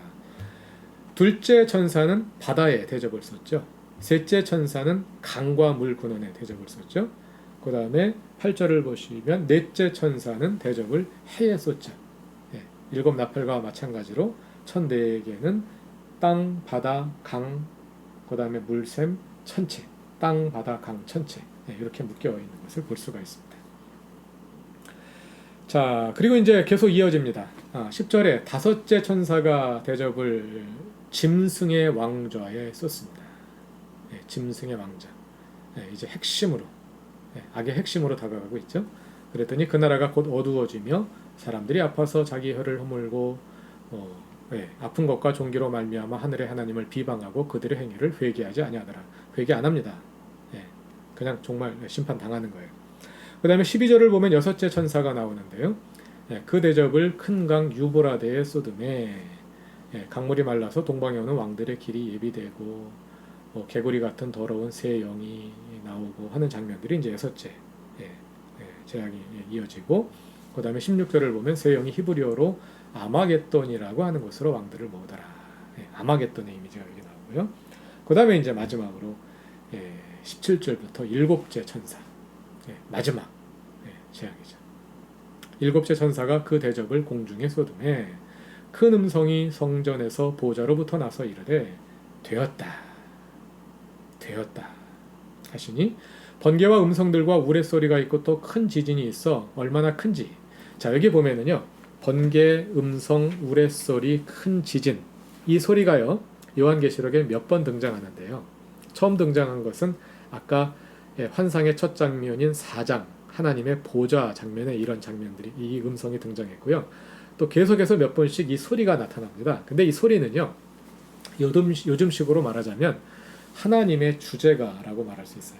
둘째 천사는 바다에 대접을 쏟죠. 셋째 천사는 강과 물 근원에 대접을 쏟죠. 그 다음에 8절을 보시면 넷째 천사는 대접을 해에 쏟죠. 일곱 나팔과 마찬가지로 첫 네 개는 땅, 바다, 강, 그 다음에 물샘, 천체, 땅, 바다, 강, 천체 이렇게 묶여 있는 것을 볼 수가 있습니다. 자, 그리고 이제 계속 이어집니다. 10절에 다섯째 천사가 대접을 짐승의 왕좌에 쏟습니다. 짐승의 왕좌. 이제 핵심으로, 악의 핵심으로 다가가고 있죠. 그랬더니 그 나라가 곧 어두워지며 사람들이 아파서 자기 혀를 허물고 아픈 것과 종기로 말미암아 하늘의 하나님을 비방하고 그들의 행위를 회개하지 아니하더라. 회개 안 합니다. 그냥 정말 심판 당하는 거예요. 그 다음에 12절을 보면 여섯째 천사가 나오는데요. 그 대접을 큰 강 유보라데에 쏟음에 강물이 말라서 동방에 오는 왕들의 길이 예비되고 개구리 같은 더러운 새 영이 나오고 하는 장면들이 이제 여섯째 재앙이 이어지고 그 다음에 16절을 보면 새 영이 히브리어로 아마겟돈이라고 하는 곳으로 왕들을 모으더라. 아마겟돈의 이미지가 여기 나오고요. 그 다음에 이제 마지막으로 17절부터 일곱째 천사 마지막 재앙이죠. 일곱째 천사가 그 대접을 공중에 쏟음에 큰 음성이 성전에서 보좌로부터 나서 이르되 되었다 하시니 번개와 음성들과 우레소리가 있고 또 큰 지진이 있어 얼마나 큰지. 자, 여기 보면은요 번개, 음성, 우레소리, 큰 지진, 이 소리가요 요한계시록에 몇 번 등장하는데요. 처음 등장한 것은 아까 환상의 첫 장면인 4장 하나님의 보좌 장면에 이런 장면들이, 이 음성이 등장했고요. 또 계속해서 몇 번씩 이 소리가 나타납니다. 근데 이 소리는요 요즘식으로 말하자면 하나님의 주제가라고 말할 수 있어요.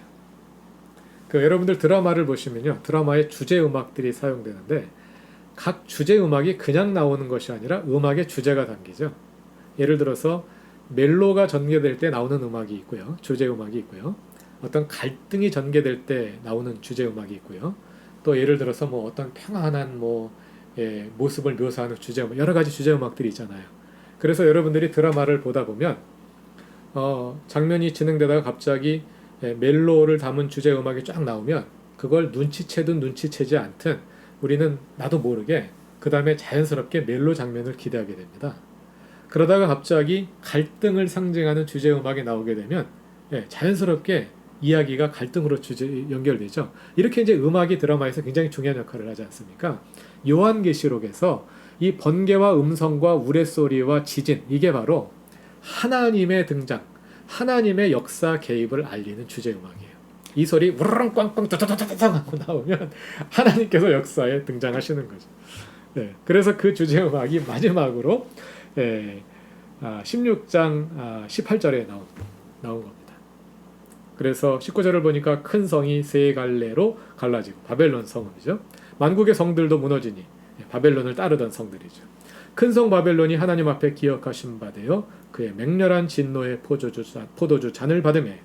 여러분들 드라마를 보시면요 드라마에 주제 음악들이 사용되는데 각 주제 음악이 그냥 나오는 것이 아니라 음악의 주제가 담기죠. 예를 들어서 멜로가 전개될 때 나오는 음악이 있고요, 주제 음악이 있고요. 어떤 갈등이 전개될 때 나오는 주제 음악이 있고요. 또 예를 들어서 뭐 어떤 평안한 모습을 묘사하는 주제 음악, 여러 가지 주제 음악들이 있잖아요. 그래서 여러분들이 드라마를 보다 보면 장면이 진행되다가 갑자기 멜로를 담은 주제 음악이 쫙 나오면 그걸 눈치채든 눈치채지 않든 우리는 나도 모르게 그 다음에 자연스럽게 멜로 장면을 기대하게 됩니다. 그러다가 갑자기 갈등을 상징하는 주제 음악이 나오게 되면 자연스럽게 이야기가 갈등으로 연결되죠. 이렇게 이제 음악이 드라마에서 굉장히 중요한 역할을 하지 않습니까? 요한계시록에서 이 번개와 음성과 우레소리와 지진, 이게 바로 하나님의 등장, 하나님의 역사 개입을 알리는 주제 음악이에요. 이 소리 우르릉 꽝꽝 따다다다당 하고 나오면 하나님께서 역사에 등장하시는 거죠. 그래서 그 주제 음악이 마지막으로 16장 18절에 나온 겁니다. 그래서 19절을 보니까 큰 성이 세 갈래로 갈라지고, 바벨론 성읍이죠. 만국의 성들도 무너지니, 바벨론을 따르던 성들이죠. 큰 성 바벨론이 하나님 앞에 기억하신 바 되어 그의 맹렬한 진노의 포도주 잔을 받으매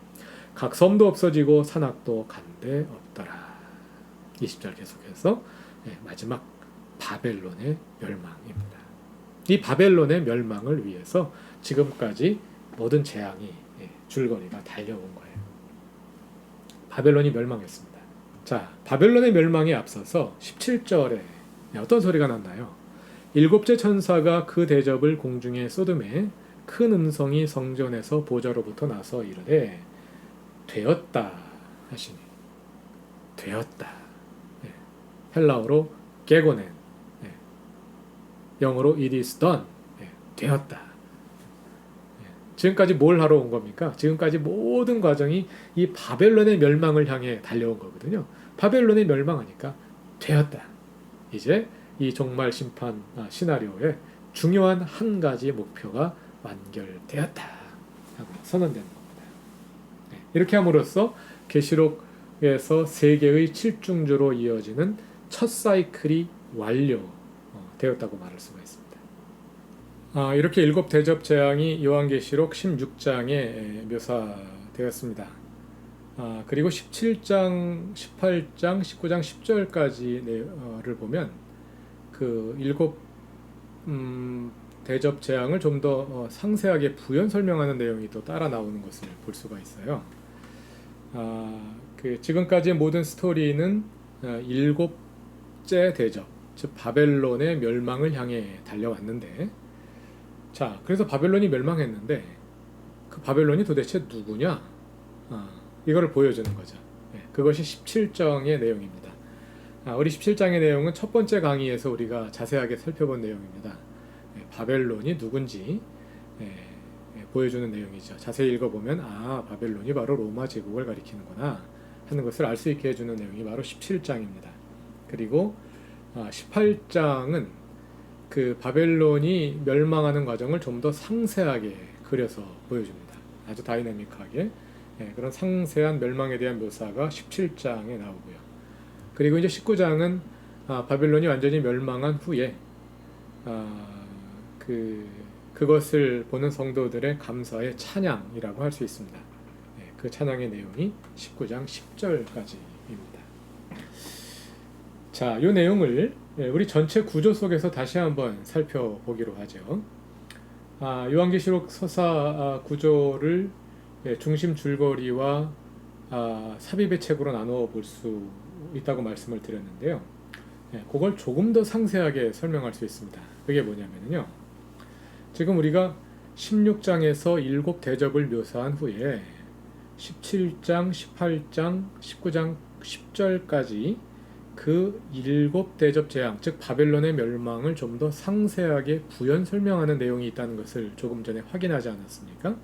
각 섬도 없어지고 산악도 간데 없더라. 20절 계속해서 마지막 바벨론의 멸망입니다. 이 바벨론의 멸망을 위해서 지금까지 모든 재앙이 줄거리가 달려온 거예요. 바벨론이 멸망했습니다. 자, 바벨론의 멸망에 앞서서 17절에 어떤 소리가 났나요? 일곱째 천사가 그 대접을 공중에 쏟음에 큰 음성이 성전에서 보좌로부터 나서 이르되 되었다 하시니, 되었다. 헬라어로 게고넨, 영어로 it is done, 되었다. 지금까지 뭘 하러 온 겁니까? 지금까지 모든 과정이 이 바벨론의 멸망을 향해 달려온 거거든요. 바벨론이 멸망하니까 되었다. 이제 이 종말 심판 시나리오의 중요한 한 가지 목표가 완결되었다 하고 선언되는 겁니다. 이렇게 함으로써 계시록에서 세계의 7중주로 이어지는 첫 사이클이 완료되었다고 말할 수가 있습니다. 이렇게 일곱 대접 재앙이 요한계시록 16장에 묘사되었습니다. 그리고 17장, 18장, 19장, 10절까지를 보면 그 일곱 대접 재앙을 좀 더 상세하게 부연 설명하는 내용이 또 따라 나오는 것을 볼 수가 있어요. 지금까지의 모든 스토리는 일곱째 대접, 즉 바벨론의 멸망을 향해 달려왔는데, 자, 그래서 바벨론이 멸망했는데 그 바벨론이 도대체 누구냐? 이거를 보여주는 거죠. 그것이 17장의 내용입니다. 우리 17장의 내용은 첫 번째 강의에서 우리가 자세하게 살펴본 내용입니다. 바벨론이 누군지 보여주는 내용이죠. 자세히 읽어보면 바벨론이 바로 로마 제국을 가리키는구나 하는 것을 알 수 있게 해주는 내용이 바로 17장입니다. 그리고 18장은 그 바벨론이 멸망하는 과정을 좀 더 상세하게 그려서 보여줍니다. 아주 다이내믹하게 그런 상세한 멸망에 대한 묘사가 17장에 나오고요. 그리고 이제 19장은 바벨론이 완전히 멸망한 후에 아, 그것을 보는 성도들의 감사의 찬양이라고 할 수 있습니다. 그 찬양의 내용이 19장 10절까지입니다. 자, 이 내용을 우리 전체 구조 속에서 다시 한번 살펴보기로 하죠. 요한계시록 서사 구조를 중심 줄거리와 삽입의 책으로 나누어 볼 수 있다고 말씀을 드렸는데요. 그걸 조금 더 상세하게 설명할 수 있습니다. 그게 뭐냐면요. 지금 우리가 16장에서 7 대접을 묘사한 후에 17장, 18장, 19장 10절까지 그 7 대접 재앙, 즉 바벨론의 멸망을 좀 더 상세하게 부연 설명하는 내용이 있다는 것을 조금 전에 확인하지 않았습니까?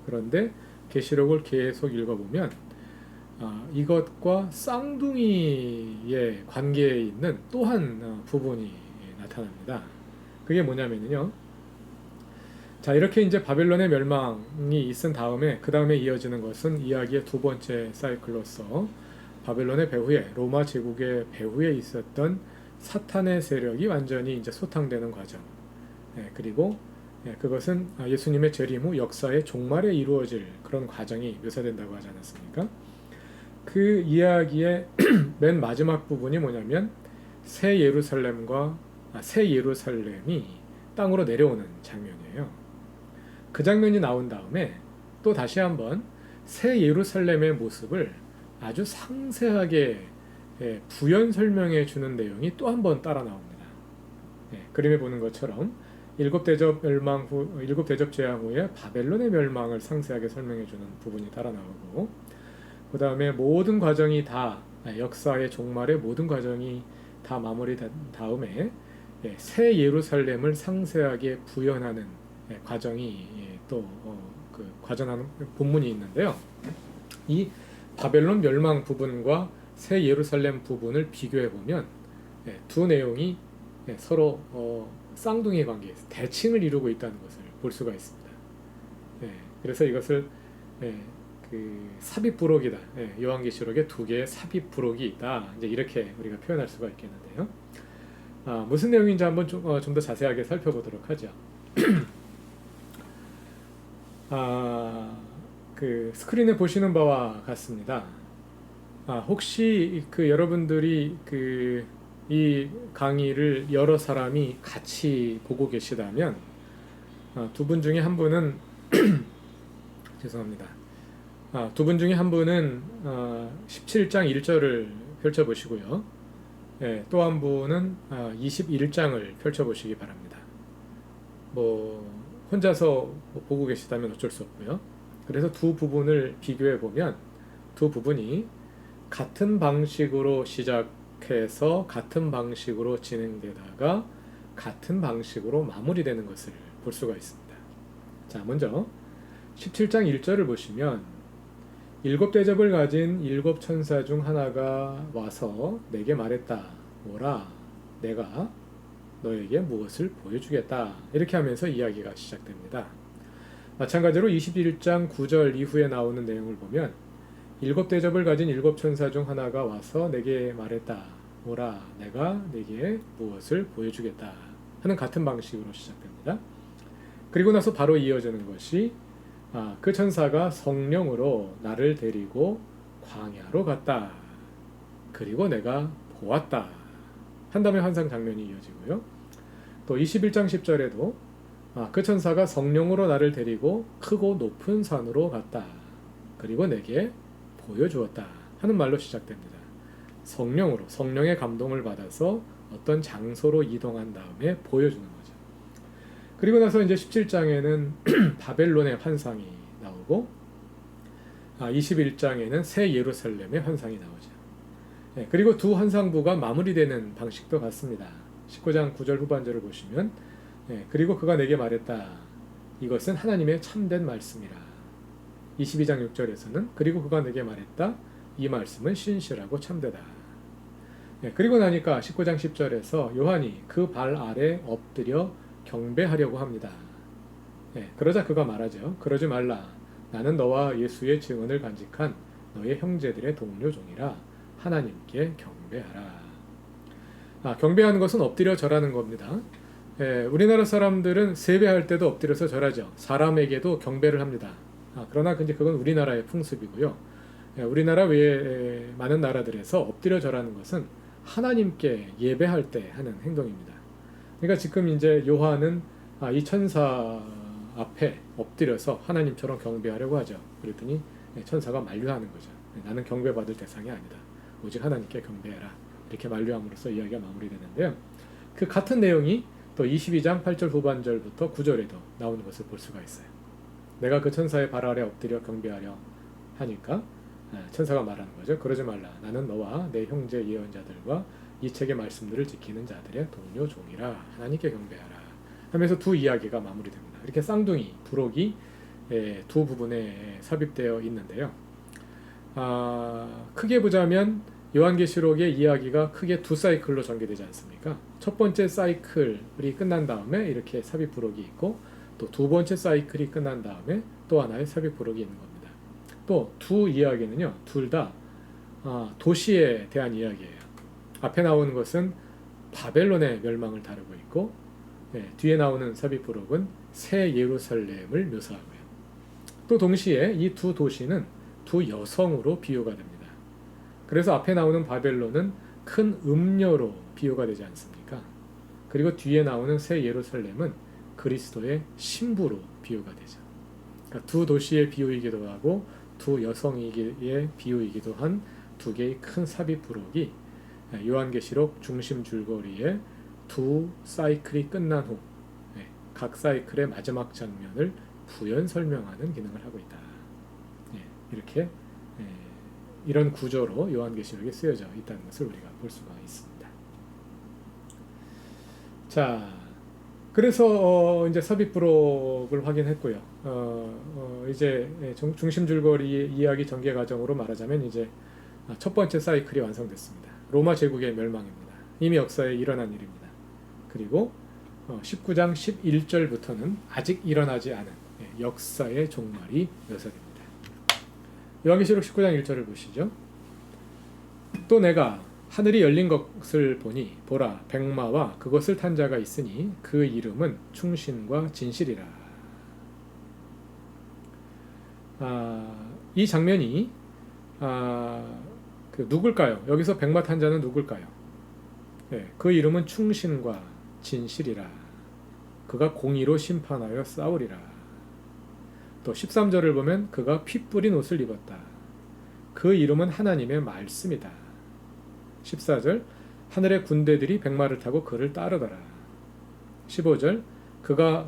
그런데 계시록을 계속 읽어보면 이것과 쌍둥이의 관계에 있는 또 한 부분이 나타납니다. 그게 뭐냐면요. 자, 이렇게 이제 바벨론의 멸망이 있은 다음에 그 다음에 이어지는 것은 이야기의 두 번째 사이클로서 바벨론의 배후에, 로마 제국의 배후에 있었던 사탄의 세력이 완전히 이제 소탕되는 과정. 그리고 그것은 예수님의 재림 후 역사의 종말에 이루어질 그런 과정이 묘사된다고 하지 않았습니까? 그 이야기의 맨 마지막 부분이 뭐냐면 새 예루살렘이 땅으로 내려오는 장면이에요. 그 장면이 나온 다음에 또 다시 한번 새 예루살렘의 모습을 아주 상세하게 부연 설명해 주는 내용이 또 한 번 따라 나옵니다. 그림에 보는 것처럼 7 대접 재앙 후에 바벨론의 멸망을 상세하게 설명해 주는 부분이 따라 나오고, 그 다음에 모든 과정이 다 역사의 종말의 모든 과정이 다 마무리된 다음에 새 예루살렘을 상세하게 부연하는 과정이 또 과정하는 본문이 있는데요. 이 바벨론 멸망 부분과 새 예루살렘 부분을 비교해 보면 두 내용이 서로 쌍둥이 관계에서 대칭을 이루고 있다는 것을 볼 수가 있습니다. 그래서 이것을 삽입 부록이다. 요한계시록에 두 개의 삽입 부록이 있다. 이제 이렇게 우리가 표현할 수가 있겠는데요. 무슨 내용인지 한번 좀 더 자세하게 살펴보도록 하죠. 스크린에 보시는 바와 같습니다. 혹시 여러분들이 이 강의를 여러 사람이 같이 보고 계시다면 두 분 중에 한 분은 죄송합니다. 두 분 중에 한 분은 17장 1절을 펼쳐보시고요. 또 한 분은 21장을 펼쳐보시기 바랍니다. 혼자서 보고 계시다면 어쩔 수 없고요. 그래서 두 부분을 비교해 보면 두 부분이 같은 방식으로 시작해서 같은 방식으로 진행되다가 같은 방식으로 마무리되는 것을 볼 수가 있습니다. 자, 먼저 17장 1절을 보시면 7 대접을 가진 7 천사 중 하나가 와서 내게 말했다. 오라, 내가 너에게 무엇을 보여주겠다. 이렇게 하면서 이야기가 시작됩니다. 마찬가지로 21장 9절 이후에 나오는 내용을 보면 7 대접을 가진 7 천사 중 하나가 와서 내게 말했다. 오라, 내가 내게 무엇을 보여주겠다. 하는 같은 방식으로 시작됩니다. 그리고 나서 바로 이어지는 것이 그 천사가 성령으로 나를 데리고 광야로 갔다. 그리고 내가 보았다. 한 다음에 환상 장면이 이어지고요. 또 21장 10절에도 그 천사가 성령으로 나를 데리고 크고 높은 산으로 갔다. 그리고 내게 보여주었다. 하는 말로 시작됩니다. 성령의 감동을 받아서 어떤 장소로 이동한 다음에 보여주는 거죠. 그리고 나서 이제 17장에는 바벨론의 환상이 나오고 21장에는 새 예루살렘의 환상이 나오죠. 그리고 두 환상부가 마무리되는 방식도 같습니다. 19장 9절 후반절을 보시면 그리고 그가 내게 말했다. 이것은 하나님의 참된 말씀이라. 22장 6절에서는 그리고 그가 내게 말했다. 이 말씀은 신실하고 참되다. 그리고 나니까 19장 10절에서 요한이 그 발 아래 엎드려 경배하려고 합니다. 그러자 그가 말하죠. 그러지 말라. 나는 너와 예수의 증언을 간직한 너의 형제들의 동료 종이라 하나님께 경배하라. 경배하는 것은 엎드려 절하는 겁니다. 우리나라 사람들은 세배할 때도 엎드려서 절하죠. 사람에게도 경배를 합니다. 그러나 이제 그건 우리나라의 풍습이고요. 우리나라 외에 많은 나라들에서 엎드려 절하는 것은 하나님께 예배할 때 하는 행동입니다. 그러니까 지금 이제 요한은 이 천사 앞에 엎드려서 하나님처럼 경배하려고 하죠. 그랬더니 천사가 만류하는 거죠. 나는 경배받을 대상이 아니다. 오직 하나님께 경배해라. 이렇게 만류함으로써 이야기가 마무리되는데요. 그 같은 내용이 또 22장 8절 후반절부터 9절에도 나오는 것을 볼 수가 있어요. 내가 그 천사의 발 아래 엎드려 경배하려 하니까 천사가 말하는 거죠. 그러지 말라. 나는 너와 내 형제 예언자들과 이 책의 말씀들을 지키는 자들의 동료 종이라. 하나님께 경배하라 하면서 두 이야기가 마무리됩니다. 이렇게 쌍둥이 부록이 두 부분에 삽입되어 있는데요. 크게 보자면 요한계시록의 이야기가 크게 두 사이클로 전개되지 않습니까? 첫 번째 사이클이 끝난 다음에 이렇게 삽입 부록이 있고, 또 두 번째 사이클이 끝난 다음에 또 하나의 삽입 부록이 있는 겁니다. 또 두 이야기는요, 둘 다 도시에 대한 이야기예요. 앞에 나오는 것은 바벨론의 멸망을 다루고 있고, 뒤에 나오는 삽입 부록은 새 예루살렘을 묘사하고요. 또 동시에 이 두 도시는 두 여성으로 비유가 됩니다. 그래서 앞에 나오는 바벨론은 큰 음녀로 비유가 되지 않습니까? 그리고 뒤에 나오는 새 예루살렘은 그리스도의 신부로 비유가 되죠. 그러니까 두 도시의 비유이기도 하고 두 여성의 비유이기도 한 두 개의 큰 삽입 부록이 요한계시록 중심 줄거리에 두 사이클이 끝난 후 각 사이클의 마지막 장면을 부연 설명하는 기능을 하고 있다. 이렇게 이런 구조로 요한계시록에 쓰여져 있다는 것을 우리가 볼 수가 있습니다. 자, 그래서 이제 삽입 부록을 확인했고요. 이제 중심 줄거리 이야기 전개 과정으로 말하자면 이제 첫 번째 사이클이 완성됐습니다. 로마 제국의 멸망입니다. 이미 역사에 일어난 일입니다. 그리고 19장 11절부터는 아직 일어나지 않은 역사의 종말이 묘사됩니다. 요한계시록 19장 1절을 보시죠. 또 내가 하늘이 열린 것을 보니 보라 백마와 그것을 탄 자가 있으니 그 이름은 충신과 진실이라. 이 장면이 누굴까요? 여기서 백마 탄 자는 누굴까요? 그 이름은 충신과 진실이라. 그가 공의로 심판하여 싸우리라. 또 13절을 보면 그가 피 뿌린 옷을 입었다. 그 이름은 하나님의 말씀이다. 14절 하늘의 군대들이 백마를 타고 그를 따르더라. 15절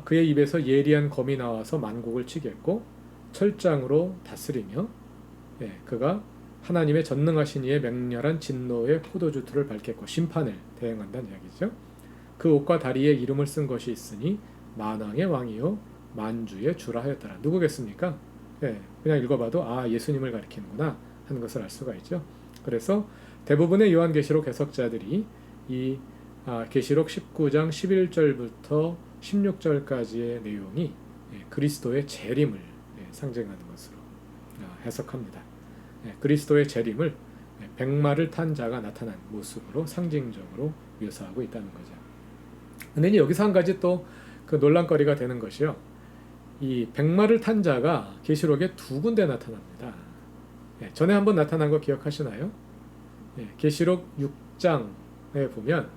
그의 입에서 예리한 검이 나와서 만국을 치겠고 철장으로 다스리며 그가 하나님의 전능하신 이의 맹렬한 진노의 포도주틀을 밟겠고 심판을 대행한다는 이야기죠. 그 옷과 다리에 이름을 쓴 것이 있으니 만왕의 왕이요 만주의 주라 하였더라. 누구겠습니까? 그냥 읽어봐도 예수님을 가리키는구나 하는 것을 알 수가 있죠. 그래서 대부분의 요한계시록 해석자들이 이 계시록 19장 11절부터 16절까지의 내용이 그리스도의 재림을 상징하는 것으로 해석합니다. 그리스도의 재림을 백마를 탄 자가 나타난 모습으로 상징적으로 묘사하고 있다는 거죠. 근데 여기서 한 가지 또 그 논란거리가 되는 것이요. 이 백마를 탄 자가 계시록에 두 군데 나타납니다. 전에 한번 나타난 거 기억하시나요? 계시록 6장에 보면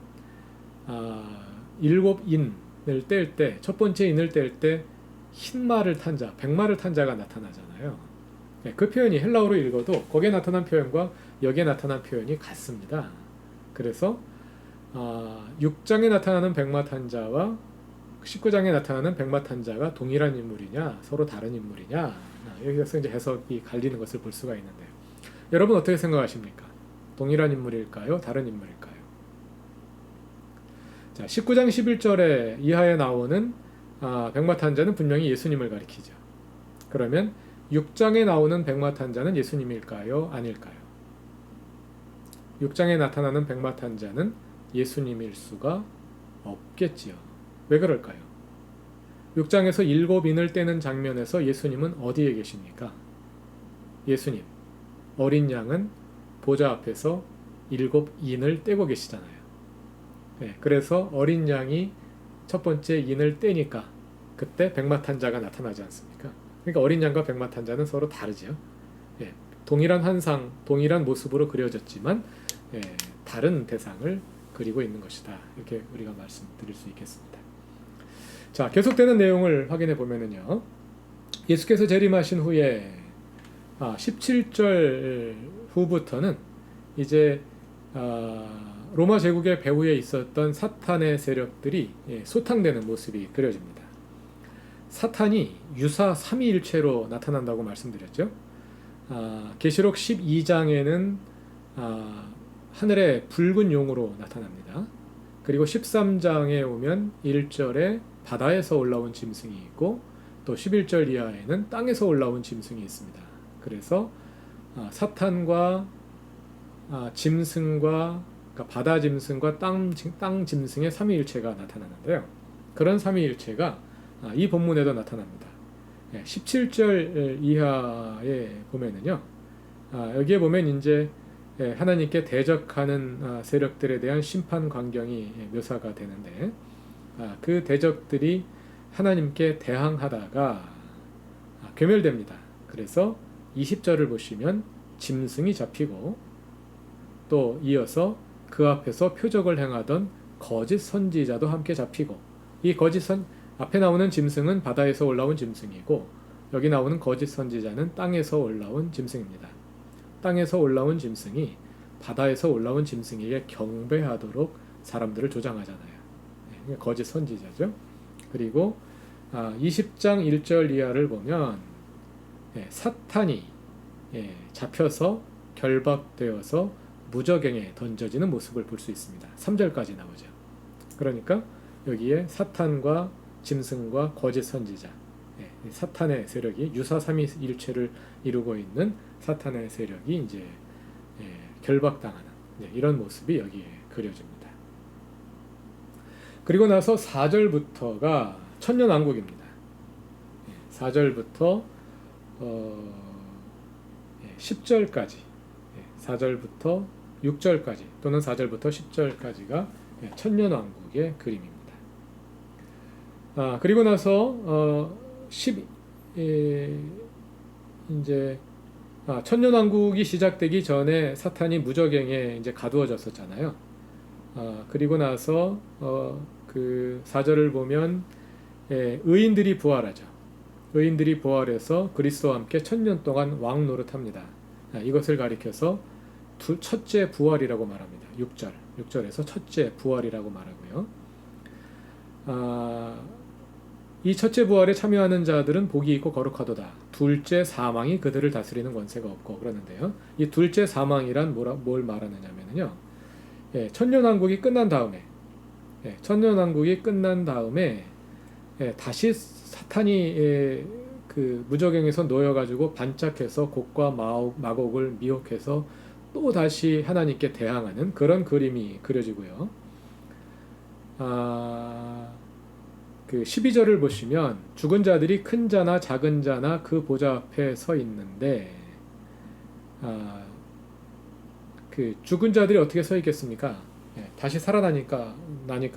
7인을 뗄 때, 첫 번째 인을 뗄 때 흰마를 탄 자, 백마를 탄 자가 나타나잖아요. 그 표현이 헬라어로 읽어도 거기에 나타난 표현과 여기에 나타난 표현이 같습니다. 그래서 6장에 나타나는 백마 탄 자와 19장에 나타나는 백마 탄 자가 동일한 인물이냐, 서로 다른 인물이냐, 여기서 이제 해석이 갈리는 것을 볼 수가 있는데요. 여러분 어떻게 생각하십니까? 동일한 인물일까요? 다른 인물일까요? 자, 19장 11절에 이하에 나오는 백마 탄 자는 분명히 예수님을 가리키죠. 그러면 6장에 나오는 백마 탄 자는 예수님일까요? 아닐까요? 6장에 나타나는 백마 탄 자는 예수님일 수가 없겠지요. 왜 그럴까요? 6장에서 7인을 떼는 장면에서 예수님은 어디에 계십니까? 예수님, 어린 양은 보좌 앞에서 7인을 떼고 계시잖아요. 그래서 어린 양이 첫 번째 인을 떼니까 그때 백마탄자가 나타나지 않습니까? 그러니까 어린 양과 백마탄자는 서로 다르죠. 동일한 환상, 동일한 모습으로 그려졌지만 다른 대상을 그리고 있는 것이다. 이렇게 우리가 말씀드릴 수 있겠습니다. 자, 계속되는 내용을 확인해 보면은요. 예수께서 재림하신 후에 17절 후부터는 이제 로마 제국의 배후에 있었던 사탄의 세력들이 소탕되는 모습이 그려집니다. 사탄이 유사 삼위일체로 나타난다고 말씀드렸죠. 계시록 12장에는 하늘의 붉은 용으로 나타납니다. 그리고 13장에 오면 1절에 바다에서 올라온 짐승이 있고 또 11절 이하에는 땅에서 올라온 짐승이 있습니다. 그래서 사탄과 짐승과 그러니까 바다 짐승과 땅 짐승의 삼위일체가 나타나는데요. 그런 삼위일체가 이 본문에도 나타납니다. 17절 이하에 보면은요. 여기에 보면 이제 하나님께 대적하는 세력들에 대한 심판 광경이 묘사가 되는데 그 대적들이 하나님께 대항하다가 괴멸됩니다. 그래서 20절을 보시면 짐승이 잡히고 또 이어서 그 앞에서 표적을 행하던 거짓 선지자도 함께 잡히고 이 앞에 나오는 짐승은 바다에서 올라온 짐승이고 여기 나오는 거짓 선지자는 땅에서 올라온 짐승입니다. 땅에서 올라온 짐승이 바다에서 올라온 짐승에게 경배하도록 사람들을 조장하잖아요. 거짓 선지자죠. 그리고 20장 1절 이하를 보면 사탄이 잡혀서 결박되어서 무저갱에 던져지는 모습을 볼 수 있습니다. 3절까지 나오죠. 그러니까 여기에 사탄과 짐승과 거짓 선지자, 사탄의 세력이 유사 삼위일체를 이루고 있는 사탄의 세력이 이제 결박당하는 이런 모습이 여기에 그려집니다. 그리고 나서 4절부터가 천년왕국입니다. 4절부터 10절까지, 4절부터 6절까지 또는 4절부터 10절까지가 천년왕국의 그림입니다. 그리고 나서 이제 천년왕국이 시작되기 전에 사탄이 무저갱에 이제 가두어졌었잖아요. 그리고 나서 그 4절을 보면 의인들이 부활하죠. 의인들이 부활해서 그리스도와 함께 천년 동안 왕 노릇합니다. 이것을 가리켜서 첫째 부활이라고 말합니다. 6절에서 첫째 부활이라고 말하고요. 이 첫째 부활에 참여하는 자들은 복이 있고 거룩하도다. 둘째 사망이 그들을 다스리는 권세가 없고 그러는데요. 이 둘째 사망이란 뭘 말하느냐면요. 천년왕국이 끝난 다음에 다시 사탄이 그 무저갱에서 놓여가지고 반짝해서 곡과 마곡을 미혹해서 또 다시 하나님께 대항하는 그런 그림이 그려지고요. 그 12절을 보시면 죽은 자들이 큰 자나 작은 자나 그 보좌 앞에 서 있는데 그 죽은 자들이 어떻게 서 있겠습니까? 다시 살아나니까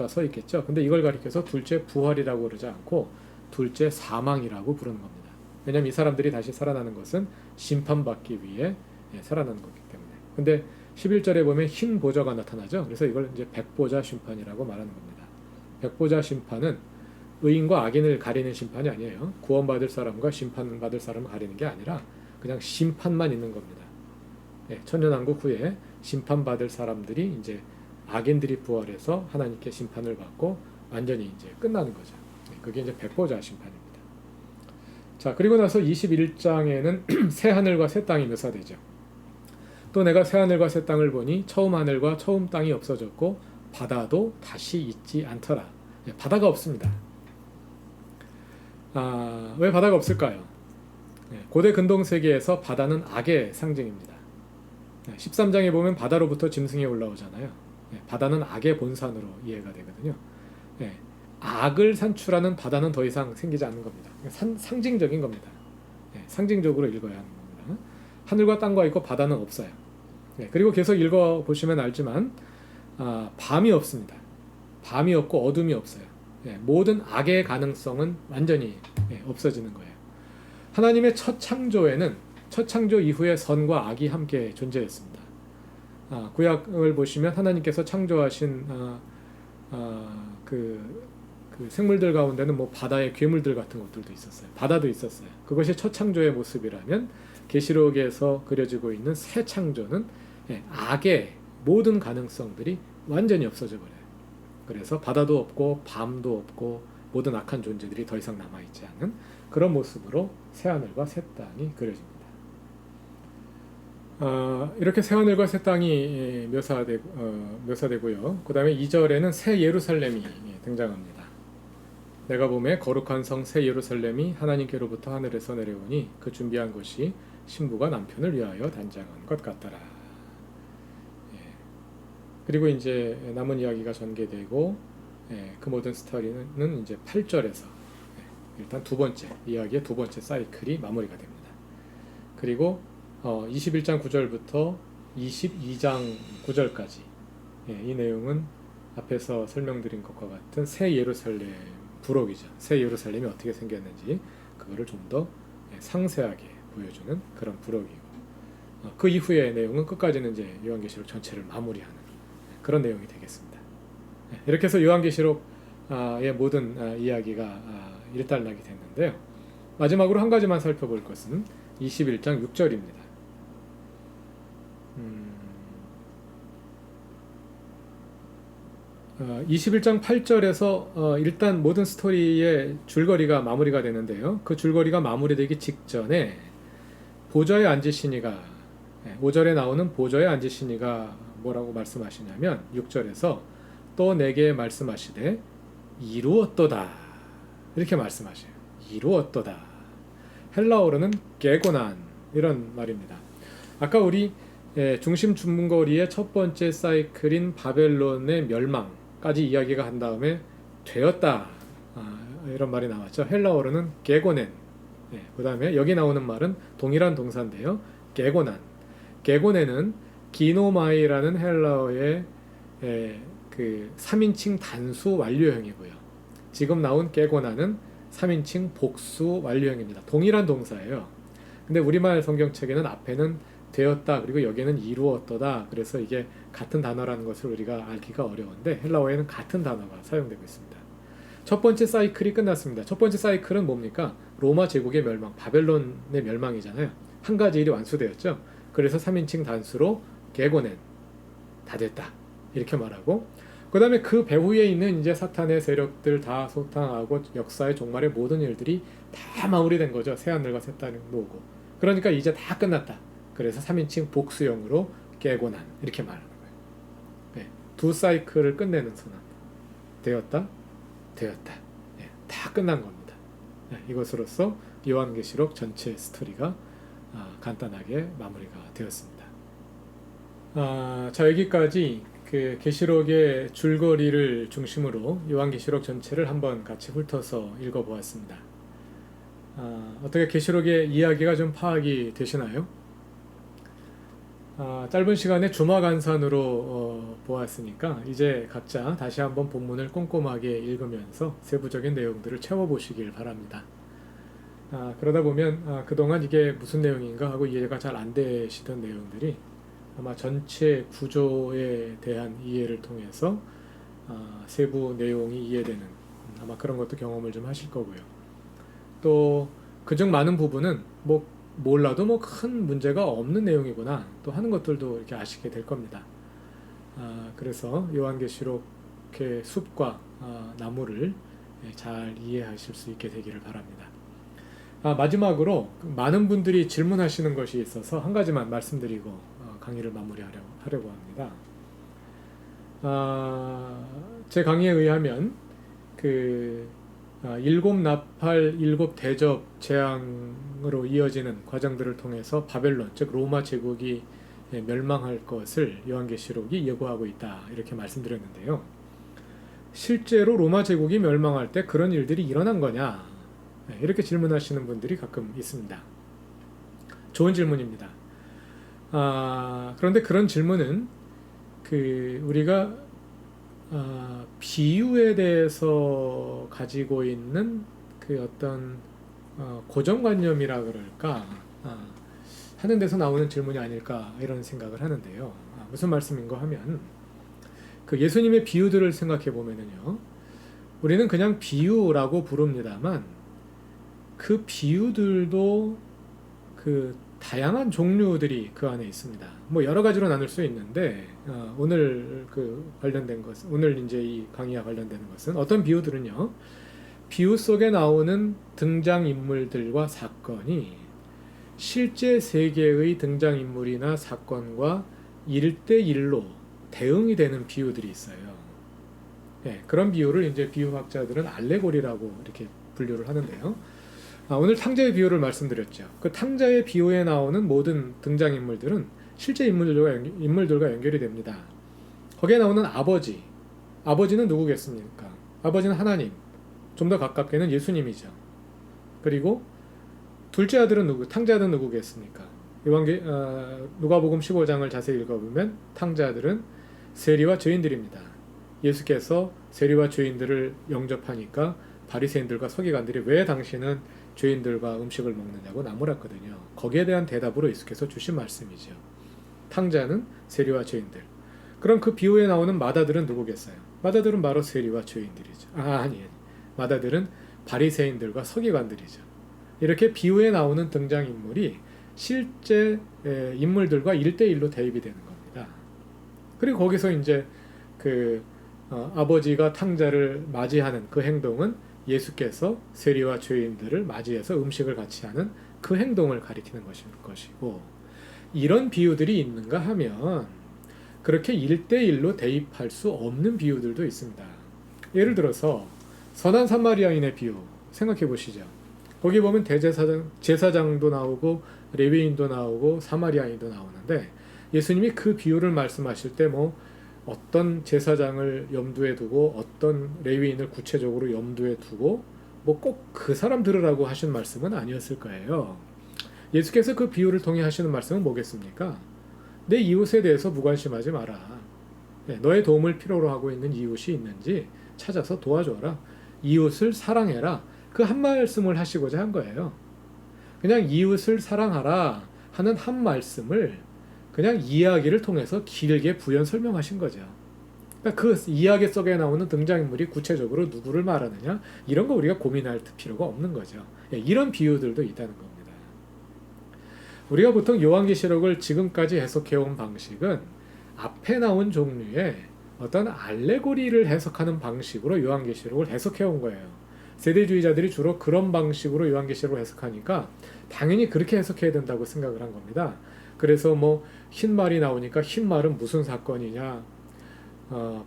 서 있겠죠. 근데 이걸 가리켜서 둘째 부활이라고 그러지 않고 둘째 사망이라고 부르는 겁니다. 왜냐하면 이 사람들이 다시 살아나는 것은 심판받기 위해 살아나는 거기 때문에. 근데 11절에 보면 흰 보좌가 나타나죠. 그래서 이걸 이제 백보자 심판이라고 말하는 겁니다. 백보자 심판은 의인과 악인을 가리는 심판이 아니에요. 구원받을 사람과 심판받을 사람을 가리는 게 아니라 그냥 심판만 있는 겁니다. 천년왕국 후에 심판받을 사람들이 이제 악인들이 부활해서 하나님께 심판을 받고 완전히 이제 끝나는 거죠. 그게 이제 백보자 심판입니다. 자, 그리고 나서 21장에는 새 하늘과 새 땅이 묘사되죠. 또 내가 새 하늘과 새 땅을 보니 처음 하늘과 처음 땅이 없어졌고 바다도 다시 있지 않더라. 바다가 없습니다. 왜 바다가 없을까요? 고대 근동 세계에서 바다는 악의 상징입니다. 13장에 보면 바다로부터 짐승이 올라오잖아요. 바다는 악의 본산으로 이해가 되거든요. 악을 산출하는 바다는 더 이상 생기지 않는 겁니다. 상징적인 겁니다. 상징적으로 읽어야 하는 겁니다. 하늘과 땅과 있고 바다는 없어요. 그리고 계속 읽어보시면 알지만 밤이 없습니다. 밤이 없고 어둠이 없어요. 모든 악의 가능성은 완전히 없어지는 거예요. 하나님의 첫 창조에는 첫 창조 이후에 선과 악이 함께 존재했습니다. 구약을 보시면 하나님께서 창조하신 그 생물들 가운데는 뭐 바다의 괴물들 같은 것들도 있었어요. 바다도 있었어요. 그것이 첫 창조의 모습이라면 계시록에서 그려지고 있는 새 창조는 악의 모든 가능성들이 완전히 없어져 버려요. 그래서 바다도 없고 밤도 없고 모든 악한 존재들이 더 이상 남아있지 않은 그런 모습으로 새하늘과 새 땅이 그려집니다. 이렇게 새하늘과 새 땅이 묘사되고요. 그 다음에 2절에는 새 예루살렘이 등장합니다. 내가 보매 거룩한 성 새 예루살렘이 하나님께로부터 하늘에서 내려오니 그 준비한 것이 신부가 남편을 위하여 단장한 것 같더라. 그리고 이제 남은 이야기가 전개되고 그 모든 스토리는 이제 8절에서 일단 두 번째 이야기의 두 번째 사이클이 마무리가 됩니다. 그리고 21장 9절부터 22장 9절까지 이 내용은 앞에서 설명드린 것과 같은 새 예루살렘 부록이죠. 새 예루살렘이 어떻게 생겼는지 그거를 좀 더 상세하게 보여주는 그런 부록이고 그 이후의 내용은 끝까지는 이제 요한계시록 전체를 마무리하는 그런 내용이 되겠습니다. 이렇게 해서 요한계시록의 모든 이야기가 일단락이 됐는데요. 마지막으로 한 가지만 살펴볼 것은 21장 6절입니다. 21장 8절에서 일단 모든 스토리의 줄거리가 마무리가 되는데요. 그 줄거리가 마무리되기 직전에 보좌에 앉으시니가 5절에 나오는 보좌에 앉으시니가 뭐라고 말씀하시냐면 6절에서 또 내게 말씀하시되 이루었도다 이렇게 말씀하셔요. 이루었도다. 헬라어로는 게고난 이런 말입니다. 아까 우리 중심 중거리의 첫 번째 사이클인 바벨론의 멸망까지 이야기가 한 다음에 되었다 이런 말이 나왔죠. 헬라어로는 게고넨. 그 다음에 여기 나오는 말은 동일한 동사인데요. 게고난. 게고넨은 기노마이라는 헬라어의 그 3인칭 단수 완료형이고요. 지금 나온 게고난은 3인칭 복수 완료형입니다. 동일한 동사예요. 근데 우리말 성경책에는 앞에는 되었다 그리고 여기에는 이루었도다. 그래서 이게 같은 단어라는 것을 우리가 알기가 어려운데 헬라어에는 같은 단어가 사용되고 있습니다. 첫 번째 사이클이 끝났습니다. 첫 번째 사이클은 뭡니까? 로마 제국의 멸망, 바벨론의 멸망이잖아요. 한 가지 일이 완수되었죠. 그래서 3인칭 단수로 게고넨 다 됐다 이렇게 말하고 그 다음에 그 배후에 있는 이제 사탄의 세력들 다 소탕하고 역사의 종말의 모든 일들이 다 마무리된 거죠. 새하늘과 새 땅이 오고 그러니까 이제 다 끝났다. 그래서 3인칭 복수형으로 게고난 이렇게 말하는 거예요. 두 사이클을 끝내는 선언. 되었다, 되었다. 다 끝난 겁니다. 이것으로써 요한계시록 전체 스토리가 간단하게 마무리가 되었습니다. 자 여기까지 그 계시록의 줄거리를 중심으로 요한계시록 전체를 한번 같이 훑어서 읽어보았습니다. 어떻게 계시록의 이야기가 좀 파악이 되시나요? 짧은 시간에 주마간산으로 보았으니까 이제 각자 다시 한번 본문을 꼼꼼하게 읽으면서 세부적인 내용들을 채워보시길 바랍니다. 그러다 보면 그동안 이게 무슨 내용인가 하고 이해가 잘 안 되시던 내용들이 아마 전체 구조에 대한 이해를 통해서 세부 내용이 이해되는 아마 그런 것도 경험을 좀 하실 거고요. 또 그중 많은 부분은 뭐 몰라도 뭐 큰 문제가 없는 내용이구나 또 하는 것들도 이렇게 아시게 될 겁니다. 그래서 요한계시록의 숲과 나무를 잘 이해하실 수 있게 되기를 바랍니다. 마지막으로 많은 분들이 질문하시는 것이 있어서 한 가지만 말씀드리고 강의를 마무리하려고 합니다. 제 강의에 의하면 그 일곱 나팔, 일곱 대접 재앙으로 이어지는 과정들을 통해서 바벨론, 즉 로마 제국이 멸망할 것을 요한계시록이 예고하고 있다 이렇게 말씀드렸는데요. 실제로 로마 제국이 멸망할 때 그런 일들이 일어난 거냐 이렇게 질문하시는 분들이 가끔 있습니다. 좋은 질문입니다. 그런데 그런 질문은 우리가 비유에 대해서 가지고 있는 그 어떤 고정관념이라 그럴까 하는 데서 나오는 질문이 아닐까 이런 생각을 하는데요. 무슨 말씀인가 하면 그 예수님의 비유들을 생각해 보면은요, 우리는 그냥 비유라고 부릅니다만 그 비유들도 그 다양한 종류들이 그 안에 있습니다. 뭐 여러 가지로 나눌 수 있는데 오늘 그 관련된 것은, 오늘 이제 이 강의와 관련되는 것은 어떤 비유들은요, 비유 속에 나오는 등장인물들과 사건이 실제 세계의 등장인물이나 사건과 1대1로 대응이 되는 비유들이 있어요. 예, 그런 비유를 이제 비유학자들은 알레고리라고 이렇게 분류를 하는데요. 오늘 탕자의 비유를 말씀드렸죠. 그 탕자의 비유에 나오는 모든 등장인물들은 실제 인물들과 연결이 됩니다. 거기에 나오는 아버지는 누구겠습니까? 아버지는 하나님, 좀 더 가깝게는 예수님이죠. 그리고 둘째 아들은 탕자 아들은 누구겠습니까? 누가복음 15장을 자세히 읽어보면 탕자 아들은 세리와 죄인들입니다. 예수께서 세리와 죄인들을 영접하니까 바리새인들과 서기관들이 왜 당신은 죄인들과 음식을 먹느냐고 나무랐거든요. 거기에 대한 대답으로 예수께서 주신 말씀이죠. 탕자는 세리와 죄인들. 그럼 그 비유에 나오는 마다들은 누구겠어요? 마다들은 바로 세리와 죄인들이죠. 아니. 마다들은 바리새인들과 서기관들이죠. 이렇게 비유에 나오는 등장인물이 실제 인물들과 1대1로 대입이 되는 겁니다. 그리고 거기서 이제 아버지가 탕자를 맞이하는 그 행동은 예수께서 세리와 죄인들을 맞이해서 음식을 같이 하는 그 행동을 가리키는 것이고, 이런 비유들이 있는가 하면 그렇게 1대1로 대입할 수 없는 비유들도 있습니다. 예를 들어서 선한 사마리아인의 비유 생각해 보시죠. 거기 보면 제사장도 나오고 레위인도 나오고 사마리아인도 나오는데, 예수님이 그 비유를 말씀하실 때 뭐 어떤 제사장을 염두에 두고 어떤 레위인을 구체적으로 염두에 두고 뭐 꼭 그 사람 들으라고 하신 말씀은 아니었을 거예요. 예수께서 그 비유를 통해 하시는 말씀은 뭐겠습니까? 내 이웃에 대해서 무관심하지 마라. 너의 도움을 필요로 하고 있는 이웃이 있는지 찾아서 도와줘라. 이웃을 사랑해라. 그 한 말씀을 하시고자 한 거예요. 그냥 이웃을 사랑하라 하는 한 말씀을 그냥 이야기를 통해서 길게 부연 설명하신 거죠. 그러니까 그 이야기 속에 나오는 등장인물이 구체적으로 누구를 말하느냐, 이런 거 우리가 고민할 필요가 없는 거죠. 이런 비유들도 있다는 겁니다. 우리가 보통 요한계시록을 지금까지 해석해온 방식은 앞에 나온 종류의 어떤 알레고리를 해석하는 방식으로 요한계시록을 해석해온 거예요. 세대주의자들이 주로 그런 방식으로 요한계시록을 해석하니까 당연히 그렇게 해석해야 된다고 생각을 한 겁니다. 그래서 뭐 흰 말이 나오니까 흰 말은 무슨 사건이냐,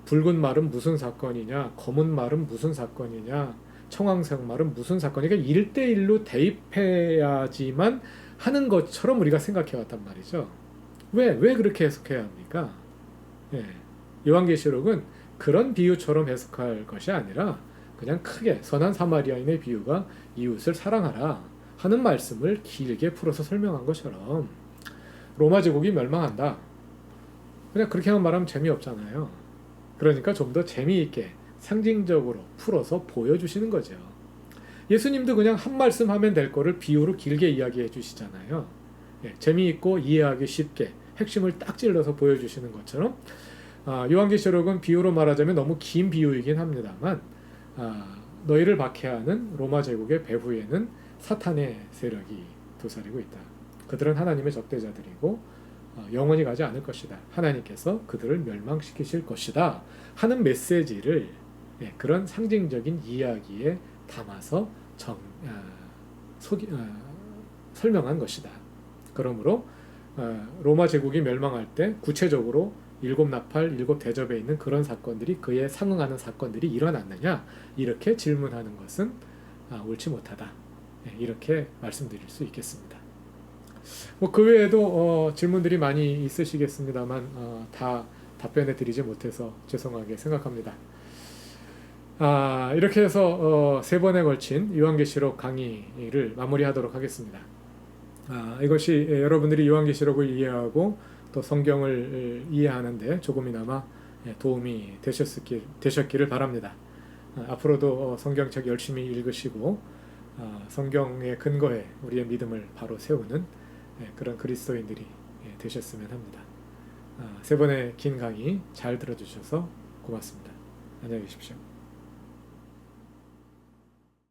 붉은 말은 무슨 사건이냐, 검은 말은 무슨 사건이냐, 청황색 말은 무슨 사건이냐, 1대1로 대입해야지만 하는 것처럼 우리가 생각해 왔단 말이죠. 왜 그렇게 해석해야 합니까? 요한계시록은 그런 비유처럼 해석할 것이 아니라 그냥 크게 선한 사마리아인의 비유가 이웃을 사랑하라 하는 말씀을 길게 풀어서 설명한 것처럼 로마 제국이 멸망한다. 그냥 그렇게만 말하면 재미없잖아요. 그러니까 좀 더 재미있게 상징적으로 풀어서 보여주시는 거죠. 예수님도 그냥 한 말씀 하면 될 거를 비유로 길게 이야기해 주시잖아요. 재미있고 이해하기 쉽게 핵심을 딱 찔러서 보여주시는 것처럼 요한계시록은 비유로 말하자면 너무 긴 비유이긴 합니다만 너희를 박해하는 로마 제국의 배후에는 사탄의 세력이 도사리고 있다. 그들은 하나님의 적대자들이고 영원히 가지 않을 것이다. 하나님께서 그들을 멸망시키실 것이다 하는 메시지를 그런 상징적인 이야기에 담아서 설명한 것이다. 그러므로 로마 제국이 멸망할 때 구체적으로 일곱 나팔, 일곱 대접에 있는 그런 사건들이, 그에 상응하는 사건들이 일어났느냐, 이렇게 질문하는 것은 옳지 못하다. 이렇게 말씀드릴 수 있겠습니다. 뭐 그 외에도 질문들이 많이 있으시겠습니다만 다 답변해 드리지 못해서 죄송하게 생각합니다. 이렇게 해서 세 번에 걸친 요한계시록 강의를 마무리하도록 하겠습니다. 이것이 여러분들이 요한계시록을 이해하고 또 성경을 이해하는데 조금이나마 도움이 되셨기를 바랍니다. 앞으로도 성경책 열심히 읽으시고 성경에 근거해 우리의 믿음을 바로 세우는 그런 그리스도인들이 되셨으면 합니다. 세 번의 긴 강의 잘 들어주셔서 고맙습니다. 안녕히 계십시오.